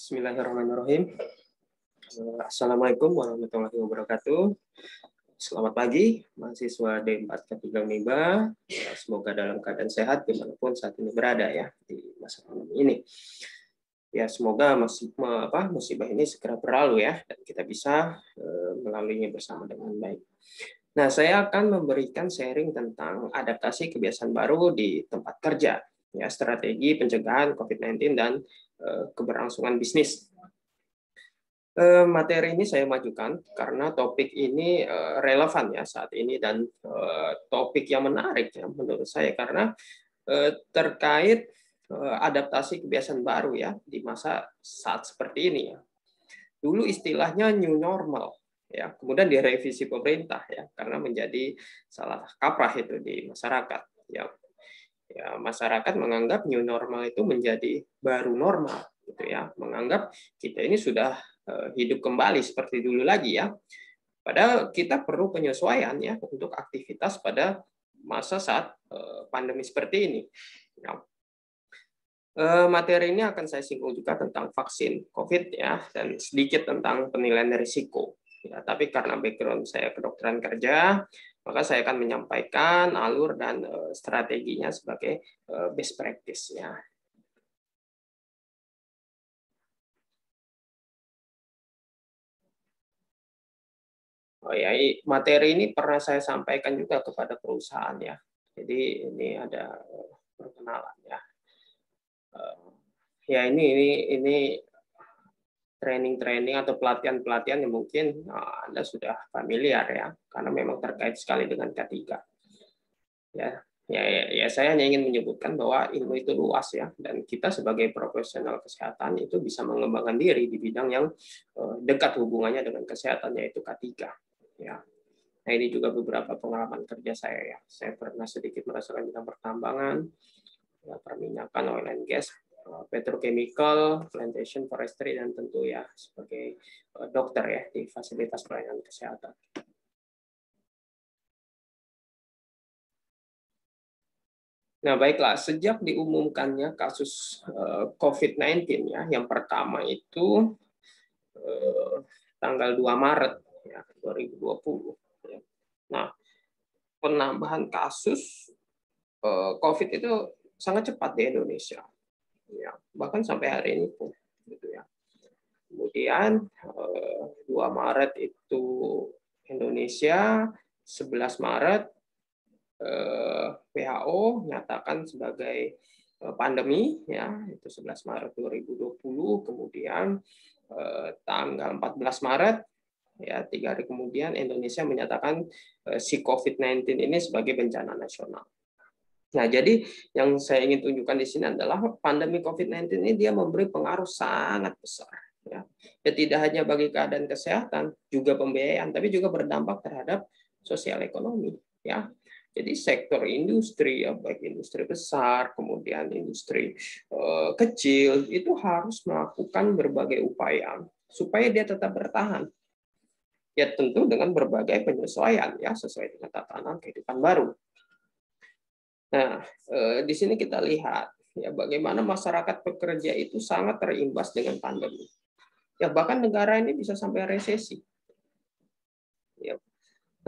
Bismillahirrahmanirrahim. Assalamualaikum warahmatullahi wabarakatuh. Selamat pagi, mahasiswa D4 K3 Uniba. Semoga dalam keadaan sehat dimanapun saat ini berada ya di masa pandemi ini. Ya, semoga musibah ini segera berlalu ya dan kita bisa melaluinya bersama dengan baik. Nah, saya akan memberikan sharing tentang adaptasi kebiasaan baru di tempat kerja, ya, strategi pencegahan COVID-19 dan keberlangsungan bisnis. Materi ini saya majukan karena topik ini relevan ya saat ini dan topik yang menarik ya menurut saya karena terkait adaptasi kebiasaan baru ya di masa saat seperti ini ya. Dulu istilahnya new normal ya, kemudian direvisi pemerintah ya karena menjadi salah kaprah itu di masyarakat ya. Ya, masyarakat menganggap new normal itu menjadi baru normal gitu ya, menganggap kita ini sudah hidup kembali seperti dulu lagi ya. Padahal kita perlu penyesuaian ya untuk aktivitas pada masa saat pandemi seperti ini. Ya. Materi ini akan saya singgung juga tentang vaksin COVID ya dan sedikit tentang penilaian risiko. Ya, tapi karena background saya kedokteran kerja, maka saya akan menyampaikan alur dan strateginya sebagai best practice ya. Oh ya, materi ini pernah saya sampaikan juga kepada perusahaan ya. Jadi ini ada perkenalan ya. Ya ini training atau pelatihan yang mungkin Anda sudah familiar ya, karena memang terkait sekali dengan K3. Ya, saya hanya ingin menyebutkan bahwa ilmu itu luas ya, dan kita sebagai profesional kesehatan itu bisa mengembangkan diri di bidang yang dekat hubungannya dengan kesehatan, yaitu K3. Ya. Nah, ini juga beberapa pengalaman kerja saya ya. Saya pernah sedikit merasakan bidang pertambangan, ya, perminyakan, oil and gas, petrochemical, plantation, forestry, dan tentu ya sebagai dokter ya di fasilitas pelayanan kesehatan. Nah, baiklah, sejak diumumkannya kasus COVID-19 ya, yang pertama itu tanggal 2 Maret ya, 2020. Ya. Nah, penambahan kasus COVID itu sangat cepat di Indonesia. Ya, bahkan sampai hari ini pun gitu ya. Kemudian 2 Maret itu Indonesia, 11 Maret WHO nyatakan sebagai pandemi ya, itu 11 Maret 2020, kemudian tanggal 14 Maret ya 3 hari kemudian Indonesia menyatakan si COVID-19 ini sebagai bencana nasional. Nah, jadi yang saya ingin tunjukkan di sini adalah pandemi COVID-19 ini dia memberi pengaruh sangat besar ya. Dan tidak hanya bagi keadaan kesehatan, juga pembiayaan, tapi juga berdampak terhadap sosial ekonomi ya. Jadi sektor industri, ya, baik industri besar, kemudian industri kecil, itu harus melakukan berbagai upaya supaya dia tetap bertahan. Ya tentu dengan berbagai penyesuaian ya sesuai dengan tatanan kehidupan baru. Nah, di sini kita lihat ya bagaimana masyarakat pekerja itu sangat terimbas dengan pandemi. Ya bahkan negara ini bisa sampai resesi. Ya.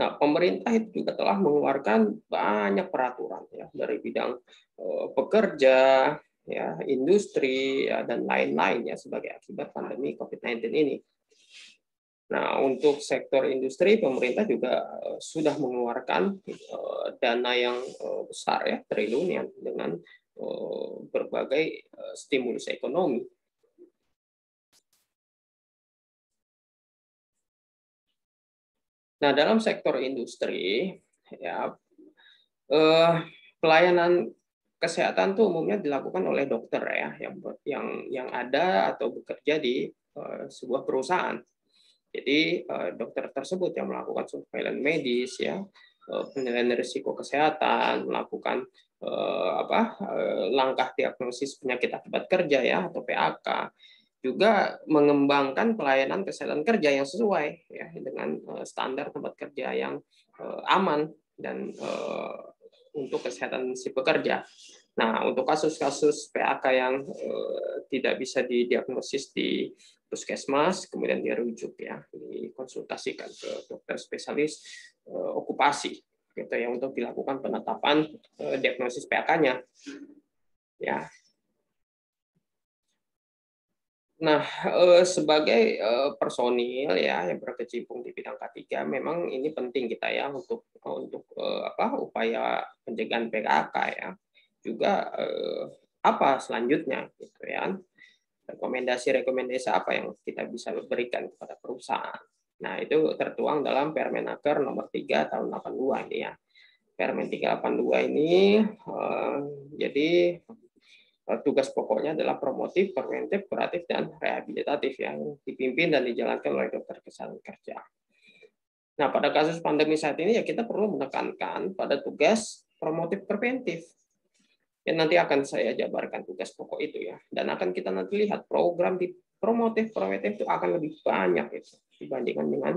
Nah, pemerintah itu juga telah mengeluarkan banyak peraturan ya dari bidang pekerja, ya, industri ya, dan lain-lain ya sebagai akibat pandemi COVID-19 ini. Nah, untuk sektor industri pemerintah juga sudah mengeluarkan dana yang besar ya, triliunan dengan berbagai stimulus ekonomi. Nah, dalam sektor industri, ya pelayanan kesehatan itu umumnya dilakukan oleh dokter ya, yang ada atau bekerja di sebuah perusahaan. Jadi dokter tersebut yang melakukan surveillance medis, ya, penilaian risiko kesehatan, melakukan langkah diagnosis penyakit akibat kerja ya atau PAK. Juga mengembangkan pelayanan kesehatan kerja yang sesuai ya dengan standar tempat kerja yang aman dan untuk kesehatan si pekerja. Nah, untuk kasus-kasus PAK yang tidak bisa didiagnosis di puskesmas, kemudian dirujuk ya, dikonsultasikan ke dokter spesialis okupasi gitu ya untuk dilakukan penetapan diagnosis PAK-nya. Ya. Nah, sebagai personil ya yang berkecimpung di bidang K3, memang ini penting kita ya untuk upaya pencegahan PKK ya. Juga apa selanjutnya gitu ya. Rekomendasi-rekomendasi apa yang kita bisa berikan kepada perusahaan. Nah, itu tertuang dalam Permenaker nomor 3 tahun 82 ini ya. Permen 382 ini jadi tugas pokoknya adalah promotif, preventif, kuratif, dan rehabilitatif yang dipimpin dan dijalankan oleh dokter kesehatan kerja. Nah, pada kasus pandemi saat ini ya kita perlu menekankan pada tugas promotif preventif. Yang nanti akan saya jabarkan tugas pokok itu ya. Dan akan kita nanti lihat program di promotif preventif itu akan lebih banyak itu dibandingkan dengan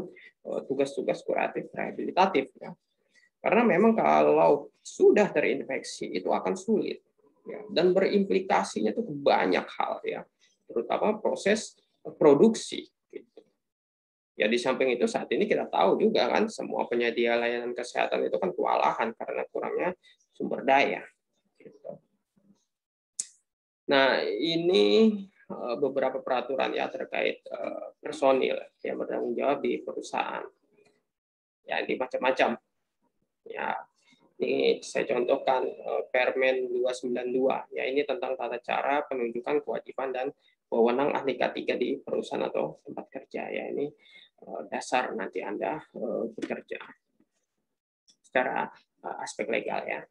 tugas-tugas kuratif rehabilitatif ya. Karena memang kalau sudah terinfeksi itu akan sulit. Ya, dan berimplikasinya itu banyak hal ya, terutama proses produksi. Gitu. Ya di samping itu saat ini kita tahu juga kan semua penyedia layanan kesehatan itu kan kewalahan karena kurangnya sumber daya. Gitu. Nah ini beberapa peraturan ya terkait personil yang bertanggung jawab di perusahaan. Ya ini macam-macam. Ya ini saya contohkan Permen 292. Ya, ini tentang tata cara penunjukan kewajiban dan wewenang ahli K3 di perusahaan atau tempat kerja. Ya, ini dasar nanti Anda bekerja secara aspek legal ya.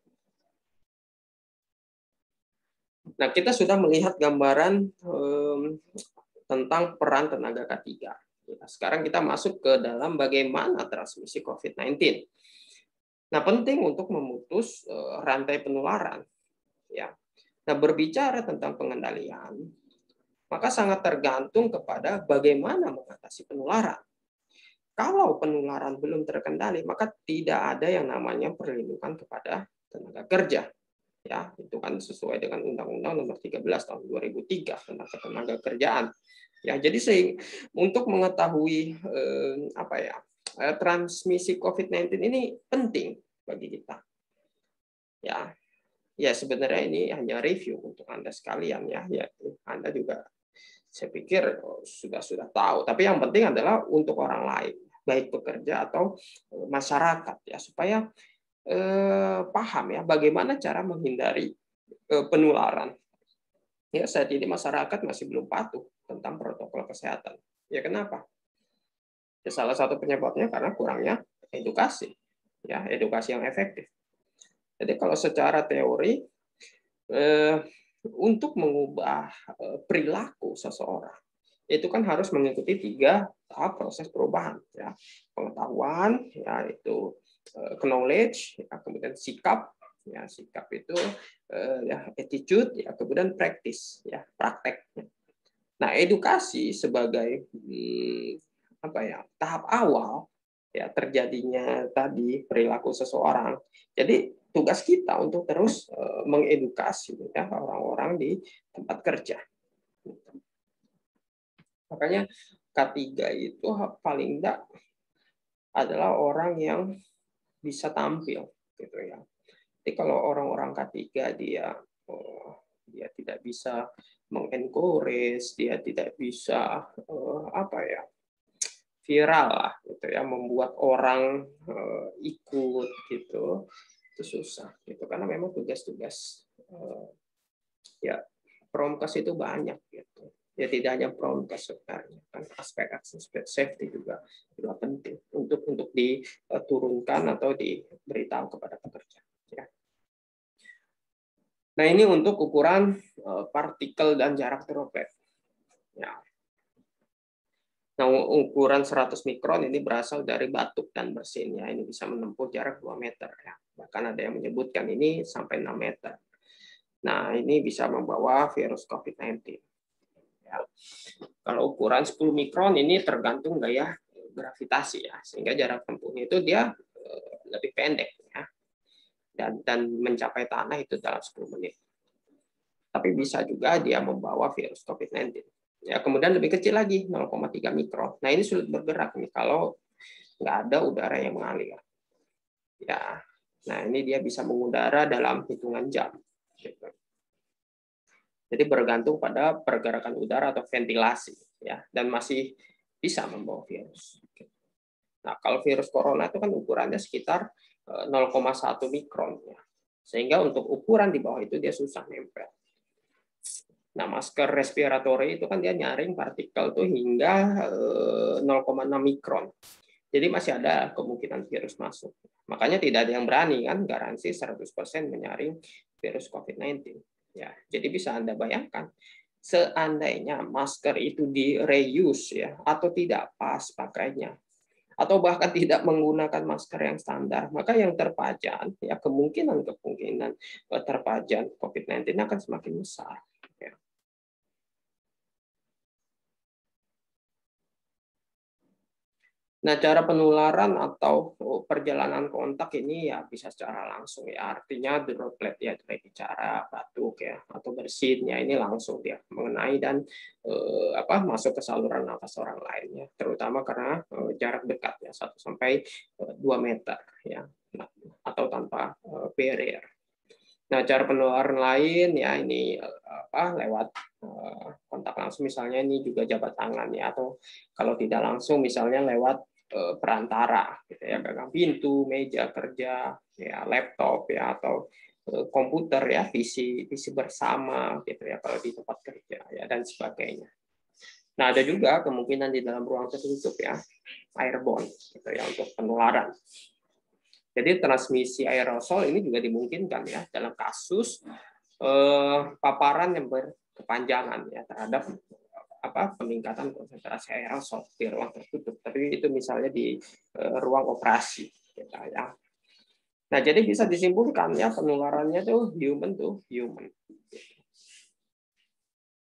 Nah, kita sudah melihat gambaran tentang peran tenaga K3. Sekarang kita masuk ke dalam bagaimana transmisi COVID-19. Nah, penting untuk memutus rantai penularan. Ya. Nah, berbicara tentang pengendalian, maka sangat tergantung kepada bagaimana mengatasi penularan. Kalau penularan belum terkendali, maka tidak ada yang namanya perlindungan kepada tenaga kerja. Ya, itu kan sesuai dengan Undang-Undang Nomor 13 Tahun 2003 tentang ketenaga kerjaan. Ya, jadi untuk mengetahui transmisi COVID-19 ini penting bagi kita. Ya sebenarnya ini hanya review untuk Anda sekalian ya. Ya Anda juga saya pikir sudah tahu. Tapi yang penting adalah untuk orang lain, baik pekerja atau masyarakat ya, supaya paham ya bagaimana cara menghindari penularan. Ya saat ini masyarakat masih belum patuh tentang protokol kesehatan. Ya kenapa? Ya, salah satu penyebabnya karena kurangnya edukasi, ya edukasi yang efektif. Jadi kalau secara teori untuk mengubah perilaku seseorang itu kan harus mengikuti 3 tahap proses perubahan ya. Pengetahuan ya itu knowledge ya, kemudian sikap ya, sikap itu ya attitude ya, kemudian practice ya, praktek. Nah, edukasi sebagai tahap awal ya terjadinya tadi perilaku seseorang. Jadi tugas kita untuk terus mengedukasi ya orang-orang di tempat kerja. Makanya K3 itu paling enggak adalah orang yang bisa tampil gitu ya. Jadi kalau orang-orang K3 dia tidak bisa mengencourage, dia tidak bisa viral lah gitu ya, membuat orang ikut gitu, itu susah gitu karena memang tugas-tugas ya promkes itu banyak gitu. Ya tidak hanya promkes sebenarnya, kan aspek safety juga penting untuk diturunkan atau diberitahu kepada pekerja. Ya. Nah ini untuk ukuran partikel dan jarak droplet. Ya. Nah, ukuran 100 mikron ini berasal dari batuk dan bersin. Ya. Ini bisa menempuh jarak 2 meter. Ya. Bahkan ada yang menyebutkan ini sampai 6 meter. Nah, ini bisa membawa virus COVID-19. Ya. Kalau ukuran 10 mikron ini tergantung gaya gravitasi. Ya. Sehingga jarak tempuhnya itu dia lebih pendek. Ya. Dan mencapai tanah itu dalam 10 menit. tapi bisa juga dia membawa virus COVID-19. Ya, kemudian lebih kecil lagi 0,3 mikron. Nah, ini sulit bergerak nih kalau nggak ada udara yang mengalir. Ya, nah ini dia bisa mengudara dalam hitungan jam. Jadi bergantung pada pergerakan udara atau ventilasi, ya, dan masih bisa membawa virus. Nah, kalau virus corona itu kan ukurannya sekitar 0,1 mikron, ya. Sehingga untuk ukuran di bawah itu dia susah nempel. Nah, masker respiratory itu kan dia nyaring partikel tuh hingga 0,6 mikron. Jadi masih ada kemungkinan virus masuk. Makanya tidak ada yang berani kan garansi 100% menyaring virus COVID-19. Ya, jadi bisa Anda bayangkan seandainya masker itu di reuse ya atau tidak pas pakainya atau bahkan tidak menggunakan masker yang standar, maka yang terpajan ya kemungkinan terpajan COVID-19 akan semakin besar. Ya. Nah, cara penularan atau perjalanan kontak ini ya bisa secara langsung ya. Artinya droplet ya dari bicara, batuk ya, atau bersin ya ini langsung dia mengenai dan masuk ke saluran nafas orang lainnya. Terutama karena jarak dekat ya 1 sampai 2 meter ya, atau tanpa barrier. Nah, cara penularan lain ya ini lewat kontak langsung, misalnya ini juga jabat tangan ya, atau kalau tidak langsung misalnya lewat perantara gitu ya, gagang pintu, meja kerja ya, laptop ya, atau komputer ya, PC bersama gitu ya kalau di tempat kerja ya, dan sebagainya. Nah, ada juga kemungkinan di dalam ruang tertutup ya, airborne gitu ya, untuk penularan. Jadi transmisi aerosol ini juga dimungkinkan ya dalam kasus paparan yang berkepanjangan ya terhadap peningkatan konsentrasi aerosol di ruang tertutup. Tapi itu misalnya di ruang operasi gitu ya. Nah, jadi bisa disimpulkan ya penularannya tuh human to human.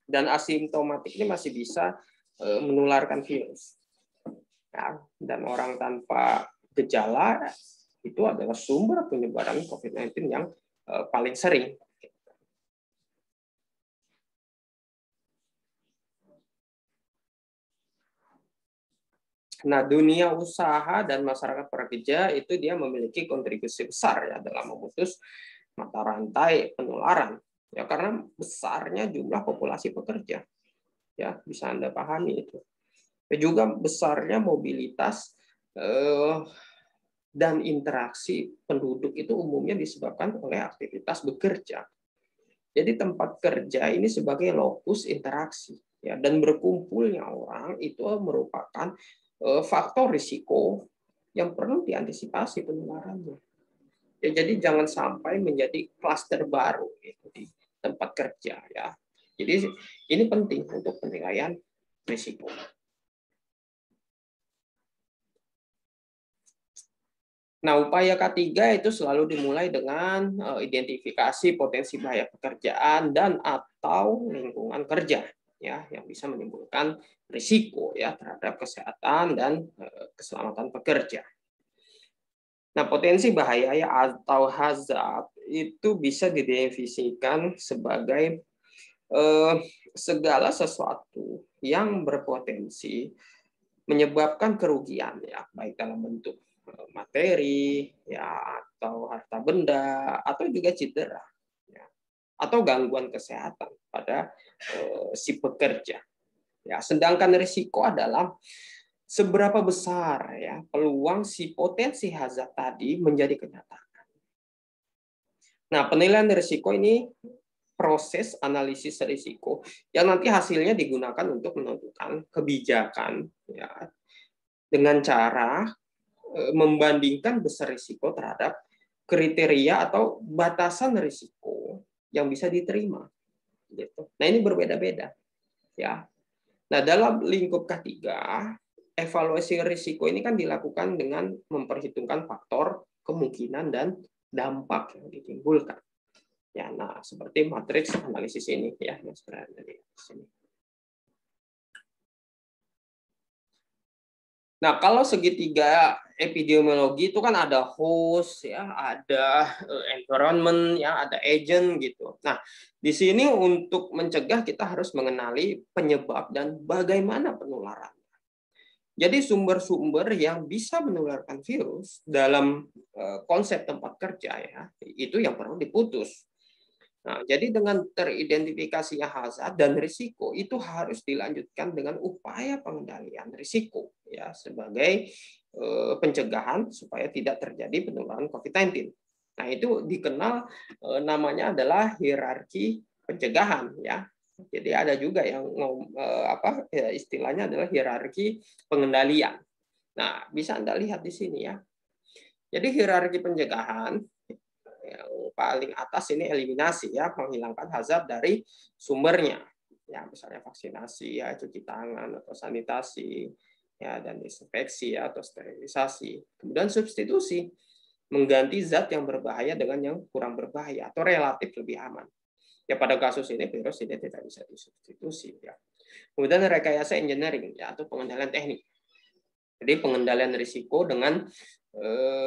Dan asimptomatik ini masih bisa menularkan virus. Ya, dan orang tanpa gejala itu adalah sumber penyebaran COVID-19 yang paling sering. Nah, dunia usaha dan masyarakat prakerja itu dia memiliki kontribusi besar ya dalam memutus mata rantai penularan. Ya, karena besarnya jumlah populasi pekerja. Ya, bisa Anda pahami itu. Dan juga besarnya mobilitas dan interaksi penduduk itu umumnya disebabkan oleh aktivitas bekerja. Jadi tempat kerja ini sebagai lokus interaksi ya, dan berkumpulnya orang itu merupakan faktor risiko yang perlu diantisipasi penularannya. Ya, jadi jangan sampai menjadi klaster baru gitu, di tempat kerja ya. Jadi ini penting untuk penilaian risiko. Nah, upaya K3 itu selalu dimulai dengan identifikasi potensi bahaya pekerjaan dan atau lingkungan kerja ya yang bisa menimbulkan risiko ya terhadap kesehatan dan keselamatan pekerja. Nah, potensi bahaya ya atau hazard itu bisa didefinisikan sebagai segala sesuatu yang berpotensi menyebabkan kerugian ya baik dalam bentuk materi ya atau harta benda atau juga cedera ya, atau gangguan kesehatan pada si pekerja ya. Sedangkan risiko adalah seberapa besar ya peluang si potensi hazard tadi menjadi kenyataan. Nah, penilaian risiko ini proses analisis risiko yang nanti hasilnya digunakan untuk menentukan kebijakan ya dengan cara membandingkan besar risiko terhadap kriteria atau batasan risiko yang bisa diterima. Gitu. Nah, ini berbeda-beda. Ya. Nah, dalam lingkup K3, evaluasi risiko ini kan dilakukan dengan memperhitungkan faktor, kemungkinan, dan dampak yang ditimbulkan. Ya, nah, seperti matriks analisis ini ya, yang sebenarnya di sini. Nah, kalau segitiga epidemiologi itu kan ada host, ya, ada environment, ya, ada agent gitu. Nah, di sini untuk mencegah kita harus mengenali penyebab dan bagaimana penularan. Jadi sumber-sumber yang bisa menularkan virus dalam konsep tempat kerja, ya, itu yang perlu diputus. Nah, jadi dengan teridentifikasinya hazard dan risiko itu harus dilanjutkan dengan upaya pengendalian risiko, ya, sebagai pencegahan supaya tidak terjadi penularan COVID-19. Nah, itu dikenal namanya adalah hierarki pencegahan, ya. Jadi ada juga yang ya, istilahnya adalah hierarki pengendalian. Nah, bisa Anda lihat di sini, ya. Jadi hierarki pencegahan yang paling atas ini eliminasi, ya, menghilangkan hazard dari sumbernya, ya, misalnya vaksinasi, ya, cuci tangan atau sanitasi, ya, dan disinfeksi, ya, atau sterilisasi. Kemudian substitusi, mengganti zat yang berbahaya dengan yang kurang berbahaya atau relatif lebih aman. Ya, pada kasus ini virus ini tidak bisa disubstitusi, ya. Kemudian rekayasa engineering, ya, atau pengendalian teknik. Jadi pengendalian risiko dengan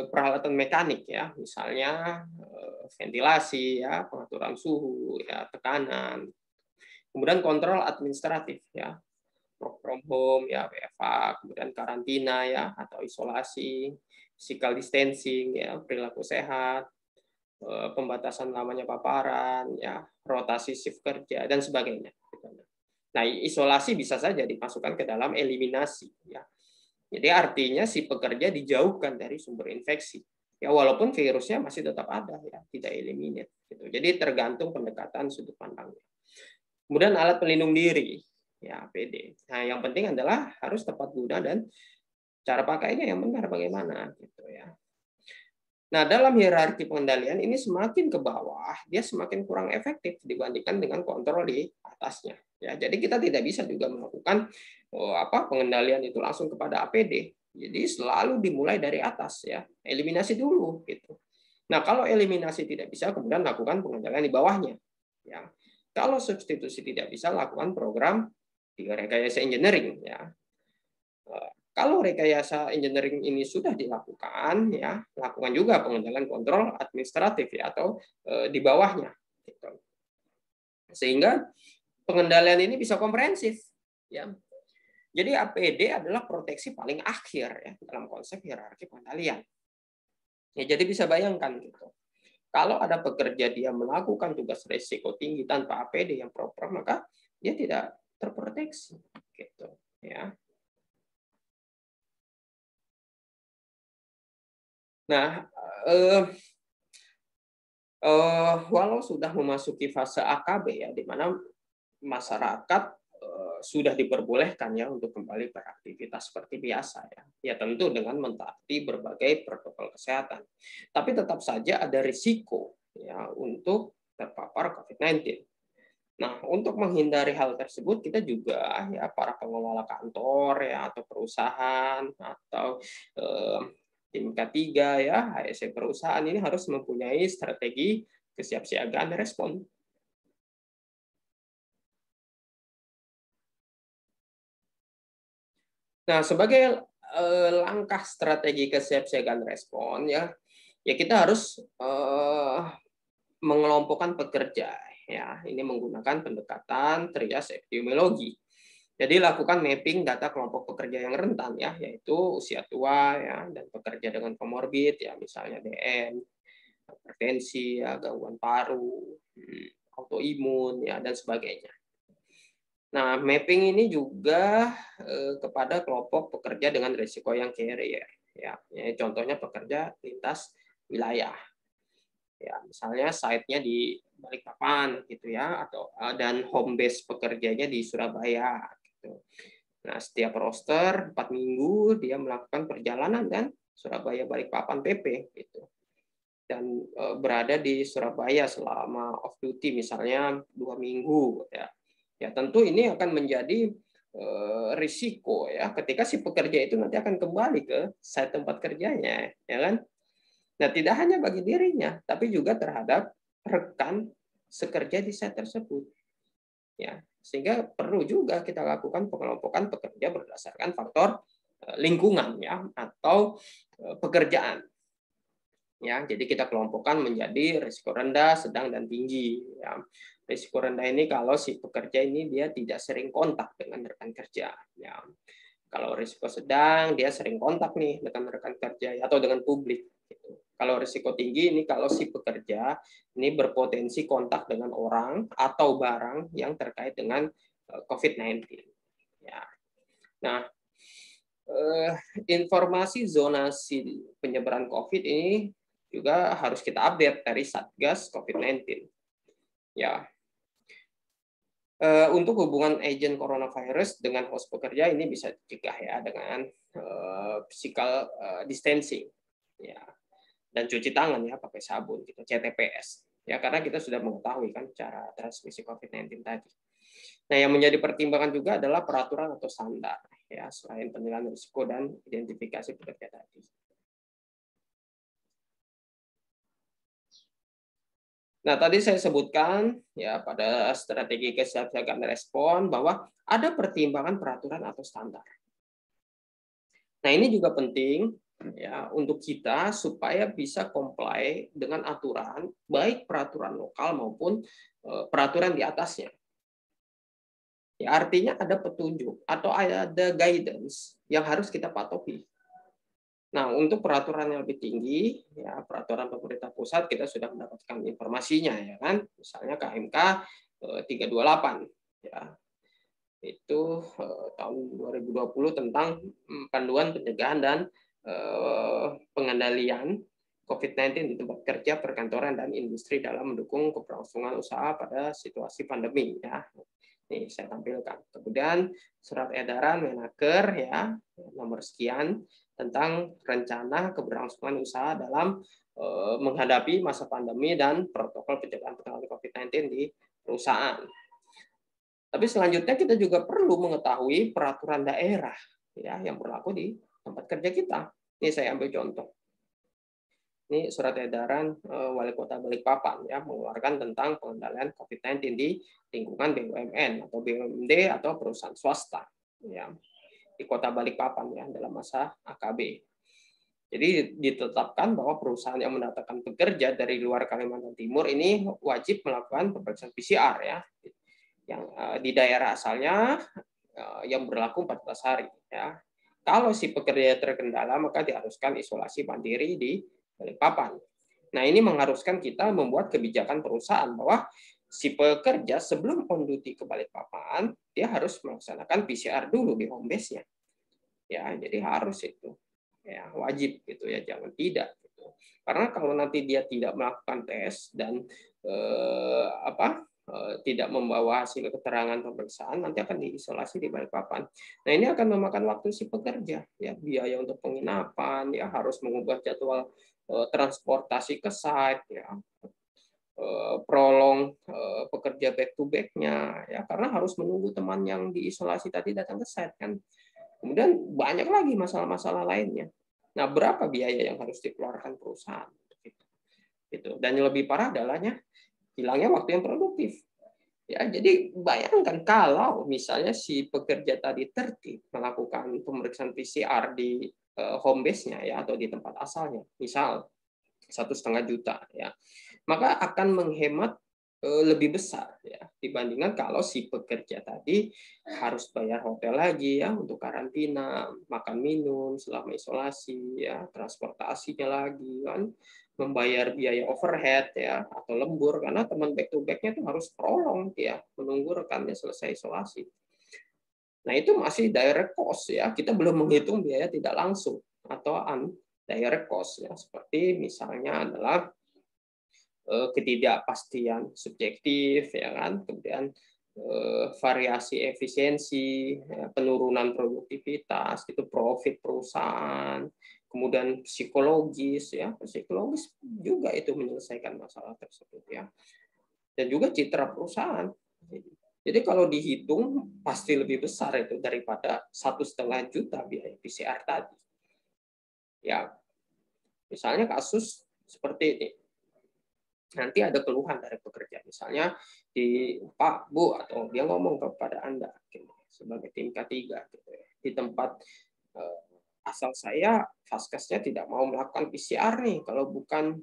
peralatan mekanik, ya, misalnya ventilasi, ya, pengaturan suhu, ya, tekanan. Kemudian kontrol administratif, ya, work from home, ya, WFH, kemudian karantina, ya, atau isolasi, physical distancing, ya, perilaku sehat, pembatasan lamanya paparan, ya, rotasi shift kerja dan sebagainya. Nah, isolasi bisa saja dimasukkan ke dalam eliminasi, ya. Jadi artinya si pekerja dijauhkan dari sumber infeksi. Ya, walaupun virusnya masih tetap ada, ya, tidak eliminate gitu. Jadi tergantung pendekatan sudut pandangnya. Kemudian alat pelindung diri, ya, APD. Nah, yang penting adalah harus tepat guna dan cara pakainya yang benar bagaimana gitu, ya. Nah, dalam hierarki pengendalian ini semakin ke bawah, dia semakin kurang efektif dibandingkan dengan kontrol di atasnya. Ya, jadi kita tidak bisa juga melakukan pengendalian itu langsung kepada APD. Jadi selalu dimulai dari atas, ya, eliminasi dulu gitu. Nah, kalau eliminasi tidak bisa, kemudian lakukan pengendalian di bawahnya. Ya, kalau substitusi tidak bisa, lakukan program rekayasa engineering, ya. Kalau rekayasa engineering ini sudah dilakukan, ya, lakukan juga pengendalian kontrol administratif, ya, atau di bawahnya. Gitu. Sehingga pengendalian ini bisa komprehensif, ya. Jadi APD adalah proteksi paling akhir, ya, dalam konsep hierarki pengendalian. Ya, jadi bisa bayangkan gitu. Kalau ada pekerja dia melakukan tugas risiko tinggi tanpa APD yang proper, maka dia tidak terproteksi, gitu, ya. Nah, walau sudah memasuki fase AKB, ya, di mana masyarakat sudah diperbolehkan, ya, untuk kembali beraktivitas seperti biasa, ya. Ya, tentu dengan mentaati berbagai protokol kesehatan. Tapi tetap saja ada risiko, ya, untuk terpapar COVID-19. Nah, untuk menghindari hal tersebut kita juga, ya, para pengelola kantor, ya, atau perusahaan atau tim K3, ya, HSE perusahaan ini harus mempunyai strategi kesiapsiagaan respon. Nah, sebagai langkah strategi kesiapsiagaan respon, ya, ya kita harus mengelompokkan pekerja, ya. Ini menggunakan pendekatan trias epidemiologi. Jadi lakukan mapping data kelompok pekerja yang rentan, ya, yaitu usia tua, ya, dan pekerja dengan komorbid, ya, misalnya DM, hipertensi, ya, gangguan paru, autoimun, ya, dan sebagainya. Nah, mapping ini juga kepada kelompok pekerja dengan risiko yang carrier, ya. Contohnya pekerja lintas wilayah. Ya, misalnya site-nya di Balikpapan gitu, ya, atau dan home base pekerjanya di Surabaya gitu. Nah, setiap roster 4 minggu dia melakukan perjalanan dan Surabaya Balikpapan PP gitu. Dan berada di Surabaya selama off duty misalnya 2 minggu, ya. Ya, tentu ini akan menjadi risiko, ya, ketika si pekerja itu nanti akan kembali ke site tempat kerjanya, ya kan? Nah, tidak hanya bagi dirinya, tapi juga terhadap rekan sekerja di site tersebut. Ya, sehingga perlu juga kita lakukan pengelompokan pekerja berdasarkan faktor lingkungan ya atau pekerjaan. Ya, jadi kita kelompokkan menjadi risiko rendah, sedang, dan tinggi. Ya. Risiko rendah ini kalau si pekerja ini dia tidak sering kontak dengan rekan kerja. Ya. Kalau risiko sedang, dia sering kontak nih dengan rekan kerja atau dengan publik. Gitu. Kalau risiko tinggi ini kalau si pekerja ini berpotensi kontak dengan orang atau barang yang terkait dengan COVID-19. Ya. Nah, informasi zonasi penyebaran COVID ini juga harus kita update dari Satgas COVID-19. Ya, untuk hubungan agent coronavirus dengan host pekerja ini bisa dicegah ya dengan physical distancing, ya, dan cuci tangan ya pakai sabun gitu, CTPS. Ya, karena kita sudah mengetahui kan cara transmisi COVID-19 tadi. Nah, yang menjadi pertimbangan juga adalah peraturan atau standar ya selain penilaian risiko dan identifikasi pekerja tadi. Nah, tadi saya sebutkan ya pada strategi kesiapsiagaan respon bahwa ada pertimbangan peraturan atau standar. Nah, ini juga penting ya untuk kita supaya bisa comply dengan aturan baik peraturan lokal maupun peraturan di atasnya. Ya, artinya ada petunjuk atau ada guidance yang harus kita patuhi. Nah, untuk peraturan yang lebih tinggi, ya peraturan pemerintah pusat kita sudah mendapatkan informasinya ya kan, misalnya KMK 328 ya. Itu tahun 2020 tentang panduan pencegahan dan pengendalian COVID-19 di tempat kerja, perkantoran, dan industri dalam mendukung keberlangsungan usaha pada situasi pandemi ya. Nih saya tampilkan. Kemudian surat edaran Menaker ya nomor sekian tentang rencana keberlangsungan usaha dalam menghadapi masa pandemi dan protokol pencegahan penanganan COVID-19 di perusahaan. Tapi selanjutnya kita juga perlu mengetahui peraturan daerah ya yang berlaku di tempat kerja kita. Ini saya ambil contoh. Ini surat edaran Wali Kota Balikpapan ya mengeluarkan tentang pengendalian COVID-19 di lingkungan BUMN atau BUMD atau perusahaan swasta ya di Kota Balikpapan ya dalam masa AKB. Jadi ditetapkan bahwa perusahaan yang mendatangkan pekerja dari luar Kalimantan Timur ini wajib melakukan pemeriksaan PCR ya yang di daerah asalnya yang berlaku 14 hari ya. Kalau si pekerja terkendala maka diharuskan isolasi mandiri di Balikpapan. Nah, ini mengharuskan kita membuat kebijakan perusahaan bahwa si pekerja sebelum on duty ke Balikpapan, dia harus melaksanakan PCR dulu di home base-nya. Ya, jadi harus itu. Ya, wajib gitu ya, jangan tidak gitu. Karena kalau nanti dia tidak melakukan tes dan tidak membawa hasil keterangan pemeriksaan, nanti akan diisolasi di Balikpapan. Nah, ini akan memakan waktu si pekerja, ya biaya untuk penginapan, ya harus mengubah jadwal transportasi ke site, ya prolong pekerja back to back-nya, ya karena harus menunggu teman yang diisolasi tadi datang ke site kan. Kemudian banyak lagi masalah-masalah lainnya. Nah, berapa biaya yang harus dikeluarkan perusahaan? Gitu. Dan yang lebih parah adalahnya hilangnya waktu yang produktif. Ya, jadi bayangkan kalau misalnya si pekerja tadi tertib melakukan pemeriksaan PCR di home base-nya ya atau di tempat asalnya, misal 1,5 juta ya, maka akan menghemat lebih besar ya dibandingkan kalau si pekerja tadi harus bayar hotel lagi ya untuk karantina, makan minum selama isolasi ya, transportasinya lagi kan, membayar biaya overhead ya atau lembur karena teman back to back-nya itu harus prolong ya menunggu rekannya selesai isolasi. Nah, itu masih direct cost ya. Kita belum menghitung biaya tidak langsung atau direct cost ya seperti misalnya adalah ketidakpastian subjektif ya kan, kemudian variasi efisiensi, penurunan produktivitas, itu profit perusahaan, kemudian psikologis ya, psikologis juga itu menyelesaikan masalah tersebut ya. Dan juga citra perusahaan. Jadi kalau dihitung pasti lebih besar itu daripada 1,5 juta biaya PCR tadi. Ya, misalnya kasus seperti ini. Nanti ada keluhan dari pekerja, misalnya di Pak, Bu, atau dia ngomong kepada Anda sebagai tim K3 gitu ya, di tempat asal saya vaskesnya tidak mau melakukan PCR nih kalau bukan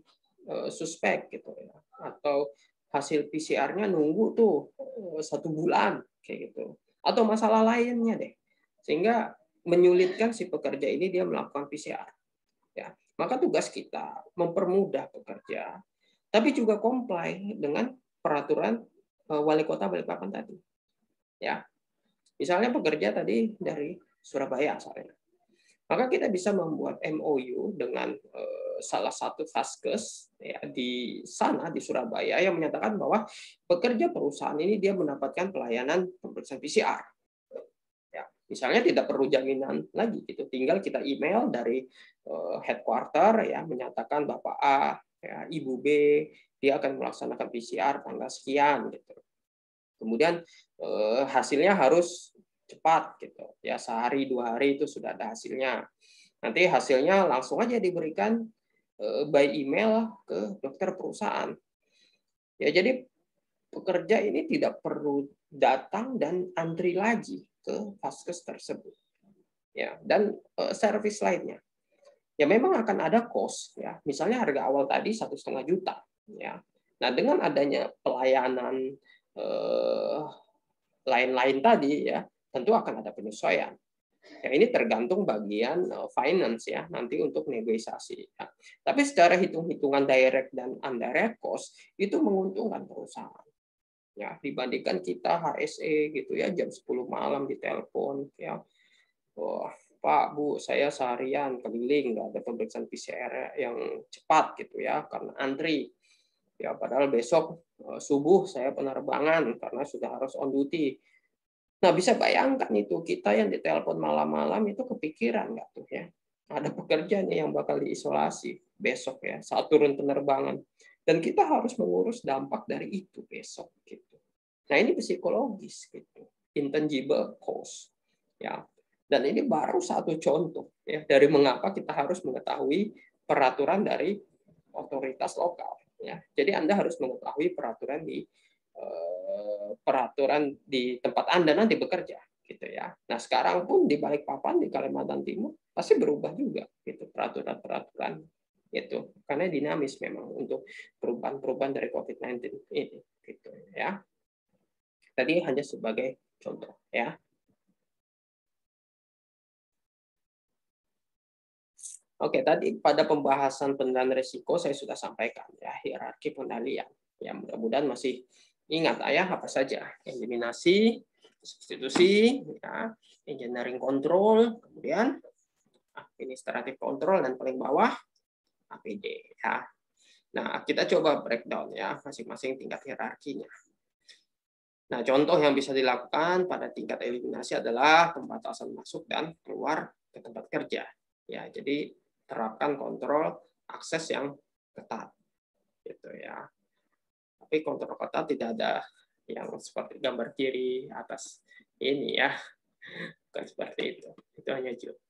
suspek gitu ya, atau hasil PCR-nya nunggu tuh 1 bulan kayak gitu, atau masalah lainnya deh, sehingga menyulitkan si pekerja ini dia melakukan PCR. Ya, maka tugas kita mempermudah pekerja, tapi juga comply dengan peraturan wali kota Balikpapan tadi. Ya, misalnya pekerja tadi dari Surabaya misalnya. Maka kita bisa membuat MOU dengan salah satu vaskes ya, di sana di Surabaya yang menyatakan bahwa pekerja perusahaan ini dia mendapatkan pelayanan pemeriksaan PCR. Ya, misalnya tidak perlu jaminan lagi gitu, tinggal kita email dari headquarter ya menyatakan Bapak A, ya, Ibu B, dia akan melaksanakan PCR tanggal sekian gitu. Kemudian hasilnya harus cepat gitu ya, sehari 2 hari itu sudah ada hasilnya. Nanti hasilnya langsung aja diberikan by email ke dokter perusahaan. Ya, jadi pekerja ini tidak perlu datang dan antri lagi ke vaskes tersebut. Ya, dan servis lainnya. Ya memang akan ada cost ya. Misalnya harga awal tadi 1,5 juta ya. Nah, dengan adanya pelayanan lain-lain tadi ya, tentu akan ada penyesuaian. Ya, ini tergantung bagian finance ya nanti untuk negosiasi. Ya. Tapi secara hitung-hitungan direct dan indirect cost itu menguntungkan perusahaan. Ya, dibandingkan kita HSE gitu ya jam 10 malam ditelepon ya. Wah, Pak, Bu, saya seharian keliling nggak ada pemeriksaan PCR yang cepat gitu ya karena antri. Ya, padahal besok subuh saya penerbangan karena sudah harus on duty. Nah, bisa bayangkan itu kita yang ditelepon malam-malam itu kepikiran nggak tuh ya? Ada pekerja nih yang bakal diisolasi besok ya saat turun penerbangan, dan kita harus mengurus dampak dari itu besok gitu. Nah, ini psikologis gitu, intangible cost ya. Dan ini baru satu contoh ya dari mengapa kita harus mengetahui peraturan dari otoritas lokal ya. Jadi Anda harus mengetahui peraturan di tempat Anda nanti bekerja gitu ya. Nah, sekarang pun di Balikpapan di Kalimantan Timur pasti berubah juga gitu peraturan-peraturan itu karena dinamis memang untuk perubahan-perubahan dari COVID-19 ini gitu ya. Tadi hanya sebagai contoh ya. Oke, tadi pada pembahasan pengendalian risiko saya sudah sampaikan ya hierarki pengendalian. Ya, mudah-mudahan masih ingat ya apa saja. Eliminasi, substitusi, ya, engineering control, kemudian administrative control, dan paling bawah APD ya. Nah, kita coba breakdown ya masing-masing tingkat hierarkinya. Nah, contoh yang bisa dilakukan pada tingkat eliminasi adalah pembatasan masuk dan keluar ke tempat kerja. Ya, jadi terapkan kontrol akses yang ketat gitu ya. Tapi kontrol ketat tidak ada yang seperti gambar kiri atas ini ya. Bukan seperti itu. Itu hanya joke.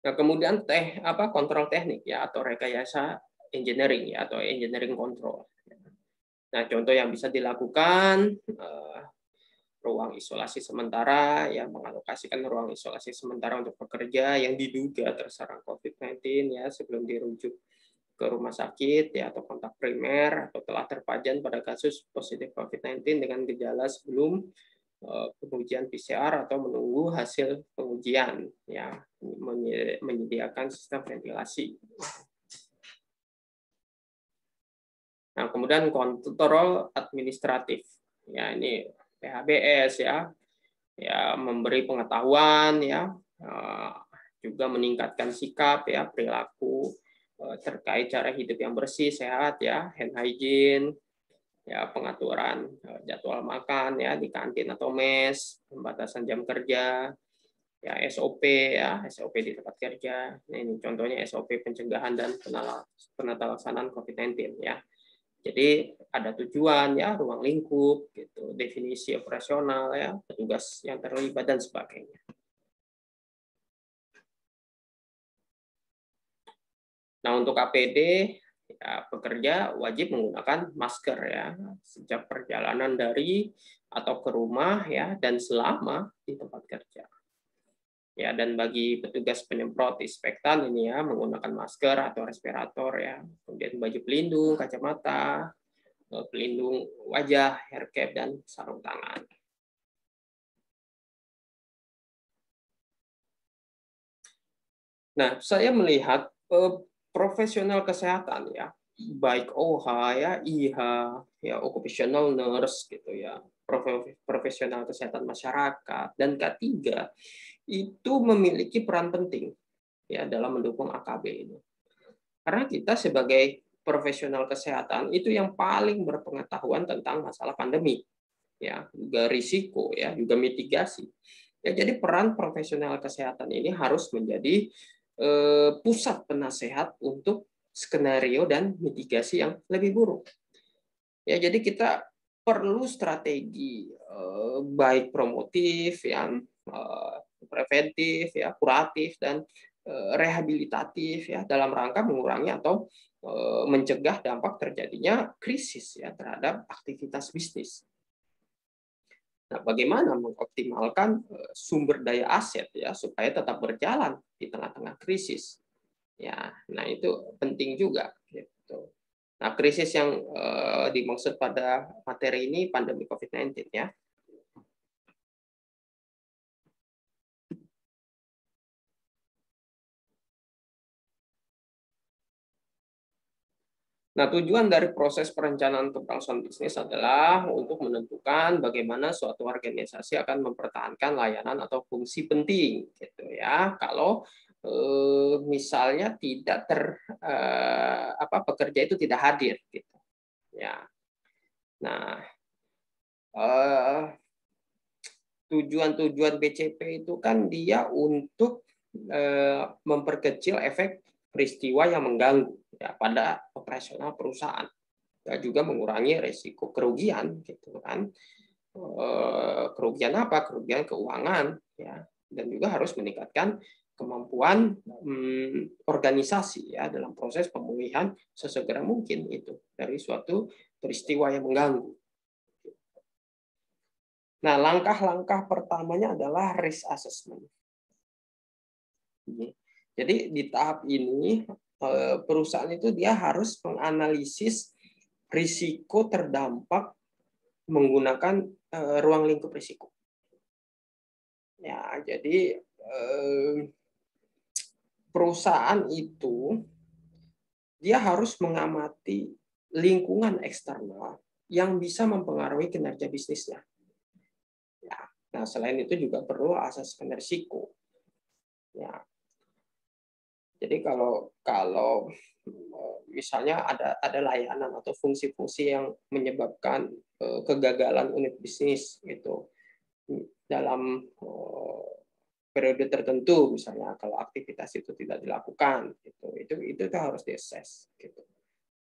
Nah, kemudian kontrol teknik ya atau rekayasa engineering ya atau engineering control. Nah, contoh yang bisa dilakukan ruang isolasi sementara, yang mengalokasikan ruang isolasi sementara untuk pekerja yang diduga terserang COVID-19 ya sebelum dirujuk ke rumah sakit ya atau kontak primer atau telah terpajan pada kasus positif COVID-19 dengan gejala sebelum pengujian PCR atau menunggu hasil pengujian ya, menyediakan sistem ventilasi. Nah, kemudian kontrol administratif ya, ini PHBS ya memberi pengetahuan ya, juga meningkatkan sikap ya perilaku terkait cara hidup yang bersih sehat ya, hand hygiene ya, pengaturan jadwal makan ya di kantin atau mes, pembatasan jam kerja ya, SOP ya, SOP di tempat kerja. Nah, ini contohnya SOP pencegahan dan penata laksanaan COVID-19 ya. Jadi ada tujuan ya, ruang lingkup gitu, definisi operasional ya, petugas yang terlibat dan sebagainya. Nah, untuk APD Ya, pekerja wajib menggunakan masker ya sejak perjalanan dari atau ke rumah ya dan selama di tempat kerja. Ya, dan bagi petugas penyemprot disinfektan ini ya menggunakan masker atau respirator ya, kemudian baju pelindung, kacamata, pelindung wajah, hair cap dan sarung tangan. Nah, saya melihat profesional kesehatan ya, baik OH ya, IH ya, occupational nurse gitu ya, profesional kesehatan masyarakat dan K3 itu memiliki peran penting ya dalam mendukung AKB ini. Karena kita sebagai profesional kesehatan itu yang paling berpengetahuan tentang masalah pandemi ya, juga risiko ya, juga mitigasi. Ya, jadi peran profesional kesehatan ini harus menjadi pusat penasehat untuk skenario dan mitigasi yang lebih buruk. Ya, jadi kita perlu strategi baik promotif, yang preventif, ya kuratif dan rehabilitatif ya dalam rangka mengurangi atau mencegah dampak terjadinya krisis ya terhadap aktivitas bisnis. Nah, bagaimana mengoptimalkan sumber daya aset ya supaya tetap berjalan di tengah-tengah krisis? Ya, nah itu penting juga gitu. Nah, krisis yang dimaksud pada materi ini pandemi COVID-19 ya. Nah, tujuan dari proses perencanaan keberlangsungan bisnis adalah untuk menentukan bagaimana suatu organisasi akan mempertahankan layanan atau fungsi penting, gitu ya. Kalau misalnya tidak pekerja itu tidak hadir, gitu. Ya. Nah, tujuan-tujuan BCP itu kan dia untuk memperkecil efek peristiwa yang mengganggu ya, pada operasional perusahaan, dan juga mengurangi resiko kerugian, gitu kan. Kerugian apa? Kerugian keuangan, ya, dan juga harus meningkatkan kemampuan organisasi ya dalam proses pemulihan sesegera mungkin itu dari suatu peristiwa yang mengganggu. Nah, langkah-langkah pertamanya adalah risk assessment. Jadi di tahap ini perusahaan itu dia harus menganalisis risiko terdampak menggunakan ruang lingkup risiko. Ya, jadi perusahaan itu dia harus mengamati lingkungan eksternal yang bisa mempengaruhi kinerja bisnisnya. Ya, nah selain itu juga perlu asesmen risiko. Ya, jadi kalau misalnya ada layanan atau fungsi-fungsi yang menyebabkan kegagalan unit bisnis gitu dalam periode tertentu, misalnya kalau aktivitas itu tidak dilakukan, itu harus diakses. Gitu.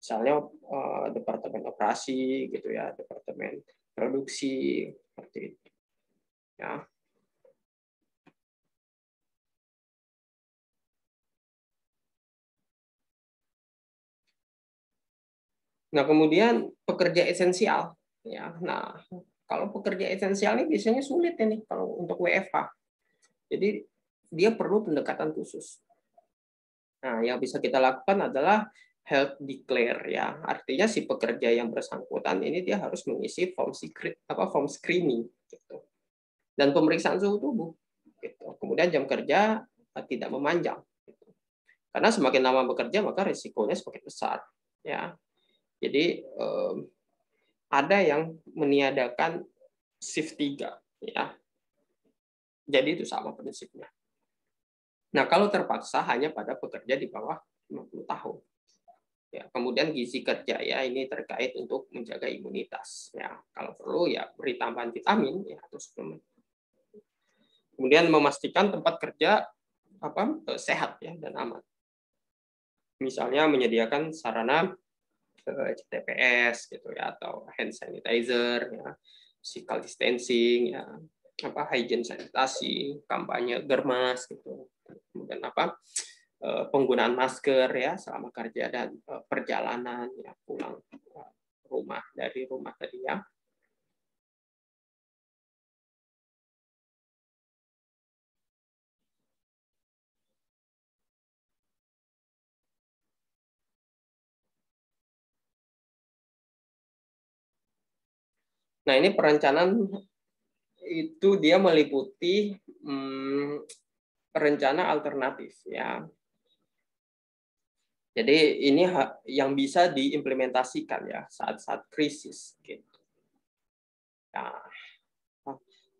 Misalnya departemen operasi, gitu ya, departemen produksi, seperti itu. Ya. Nah, kemudian pekerja esensial, ya. Nah, kalau pekerja esensial ini biasanya sulit ini kalau untuk WFH. Jadi dia perlu pendekatan khusus. Nah, yang bisa kita lakukan adalah health declare ya. Artinya si pekerja yang bersangkutan ini dia harus mengisi form screening gitu. Dan pemeriksaan suhu tubuh gitu. Kemudian jam kerja tidak memanjang gitu. Karena semakin lama bekerja maka risikonya semakin besar ya. Jadi ada yang meniadakan shift 3 ya. Jadi itu sama prinsipnya. Nah, kalau terpaksa hanya pada pekerja di bawah 50 tahun. Ya, kemudian gizi kerja ya ini terkait untuk menjaga imunitas ya. Kalau perlu ya beri tambahan vitamin ya atau suplemen. Kemudian memastikan tempat kerja sehat ya dan aman. Misalnya menyediakan sarana TPS gitu ya atau hand sanitizer ya, physical distancing ya, hygiene sanitasi, kampanye germas gitu. Kemudian penggunaan masker ya selama kerja dan perjalanan ya pulang rumah dari rumah tadi ya. Nah, ini perencanaan itu dia meliputi rencana alternatif ya. Jadi ini yang bisa diimplementasikan ya saat-saat krisis. Gitu. Nah,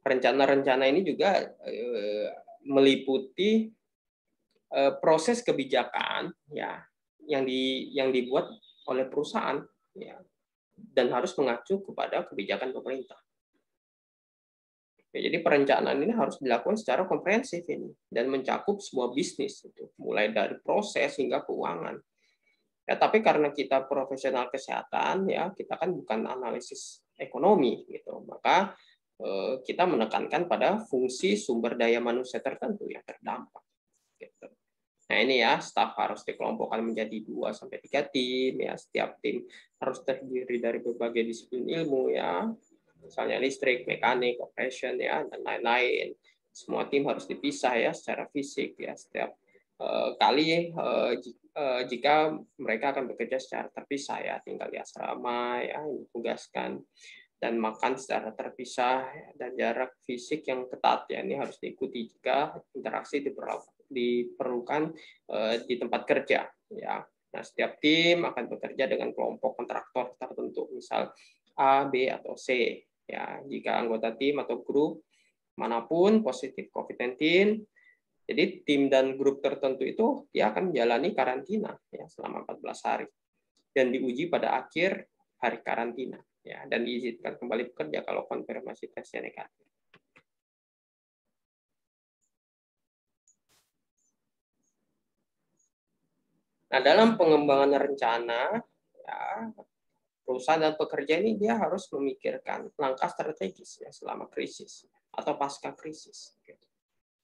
rencana-rencana ini juga meliputi proses kebijakan ya yang dibuat oleh perusahaan ya dan harus mengacu kepada kebijakan pemerintah. Ya, jadi perencanaan ini harus dilakukan secara komprehensif ini dan mencakup semua bisnis itu, mulai dari proses hingga keuangan. Ya, tapi karena kita profesional kesehatan ya, kita kan bukan analisis ekonomi gitu. Maka kita menekankan pada fungsi sumber daya manusia tertentu yang terdampak gitu. Nah, ini ya, staf harus dikelompokkan menjadi 2-3 tim ya. Setiap tim harus terdiri dari berbagai disiplin ilmu ya. Misalnya listrik, mekanik, operation ya dan lain-lain. Semua tim harus dipisah ya secara fisik ya. Setiap kali jika mereka akan bekerja secara terpisah ya, tinggal di asrama ya, ditugaskan dan makan secara terpisah dan jarak fisik yang ketat ya ini harus diikuti jika interaksi diperlukan di tempat kerja ya. Nah, setiap tim akan bekerja dengan kelompok kontraktor tertentu, misal A, B atau C ya. Jika anggota tim atau grup manapun positif COVID-19, jadi tim dan grup tertentu itu dia akan menjalani karantina ya selama 14 hari dan diuji pada akhir hari karantina ya dan diizinkan kembali bekerja kalau konfirmasi tesnya negatif. Nah, dalam pengembangan rencana ya perusahaan dan pekerja ini dia harus memikirkan langkah strategis ya selama krisis atau pasca krisis.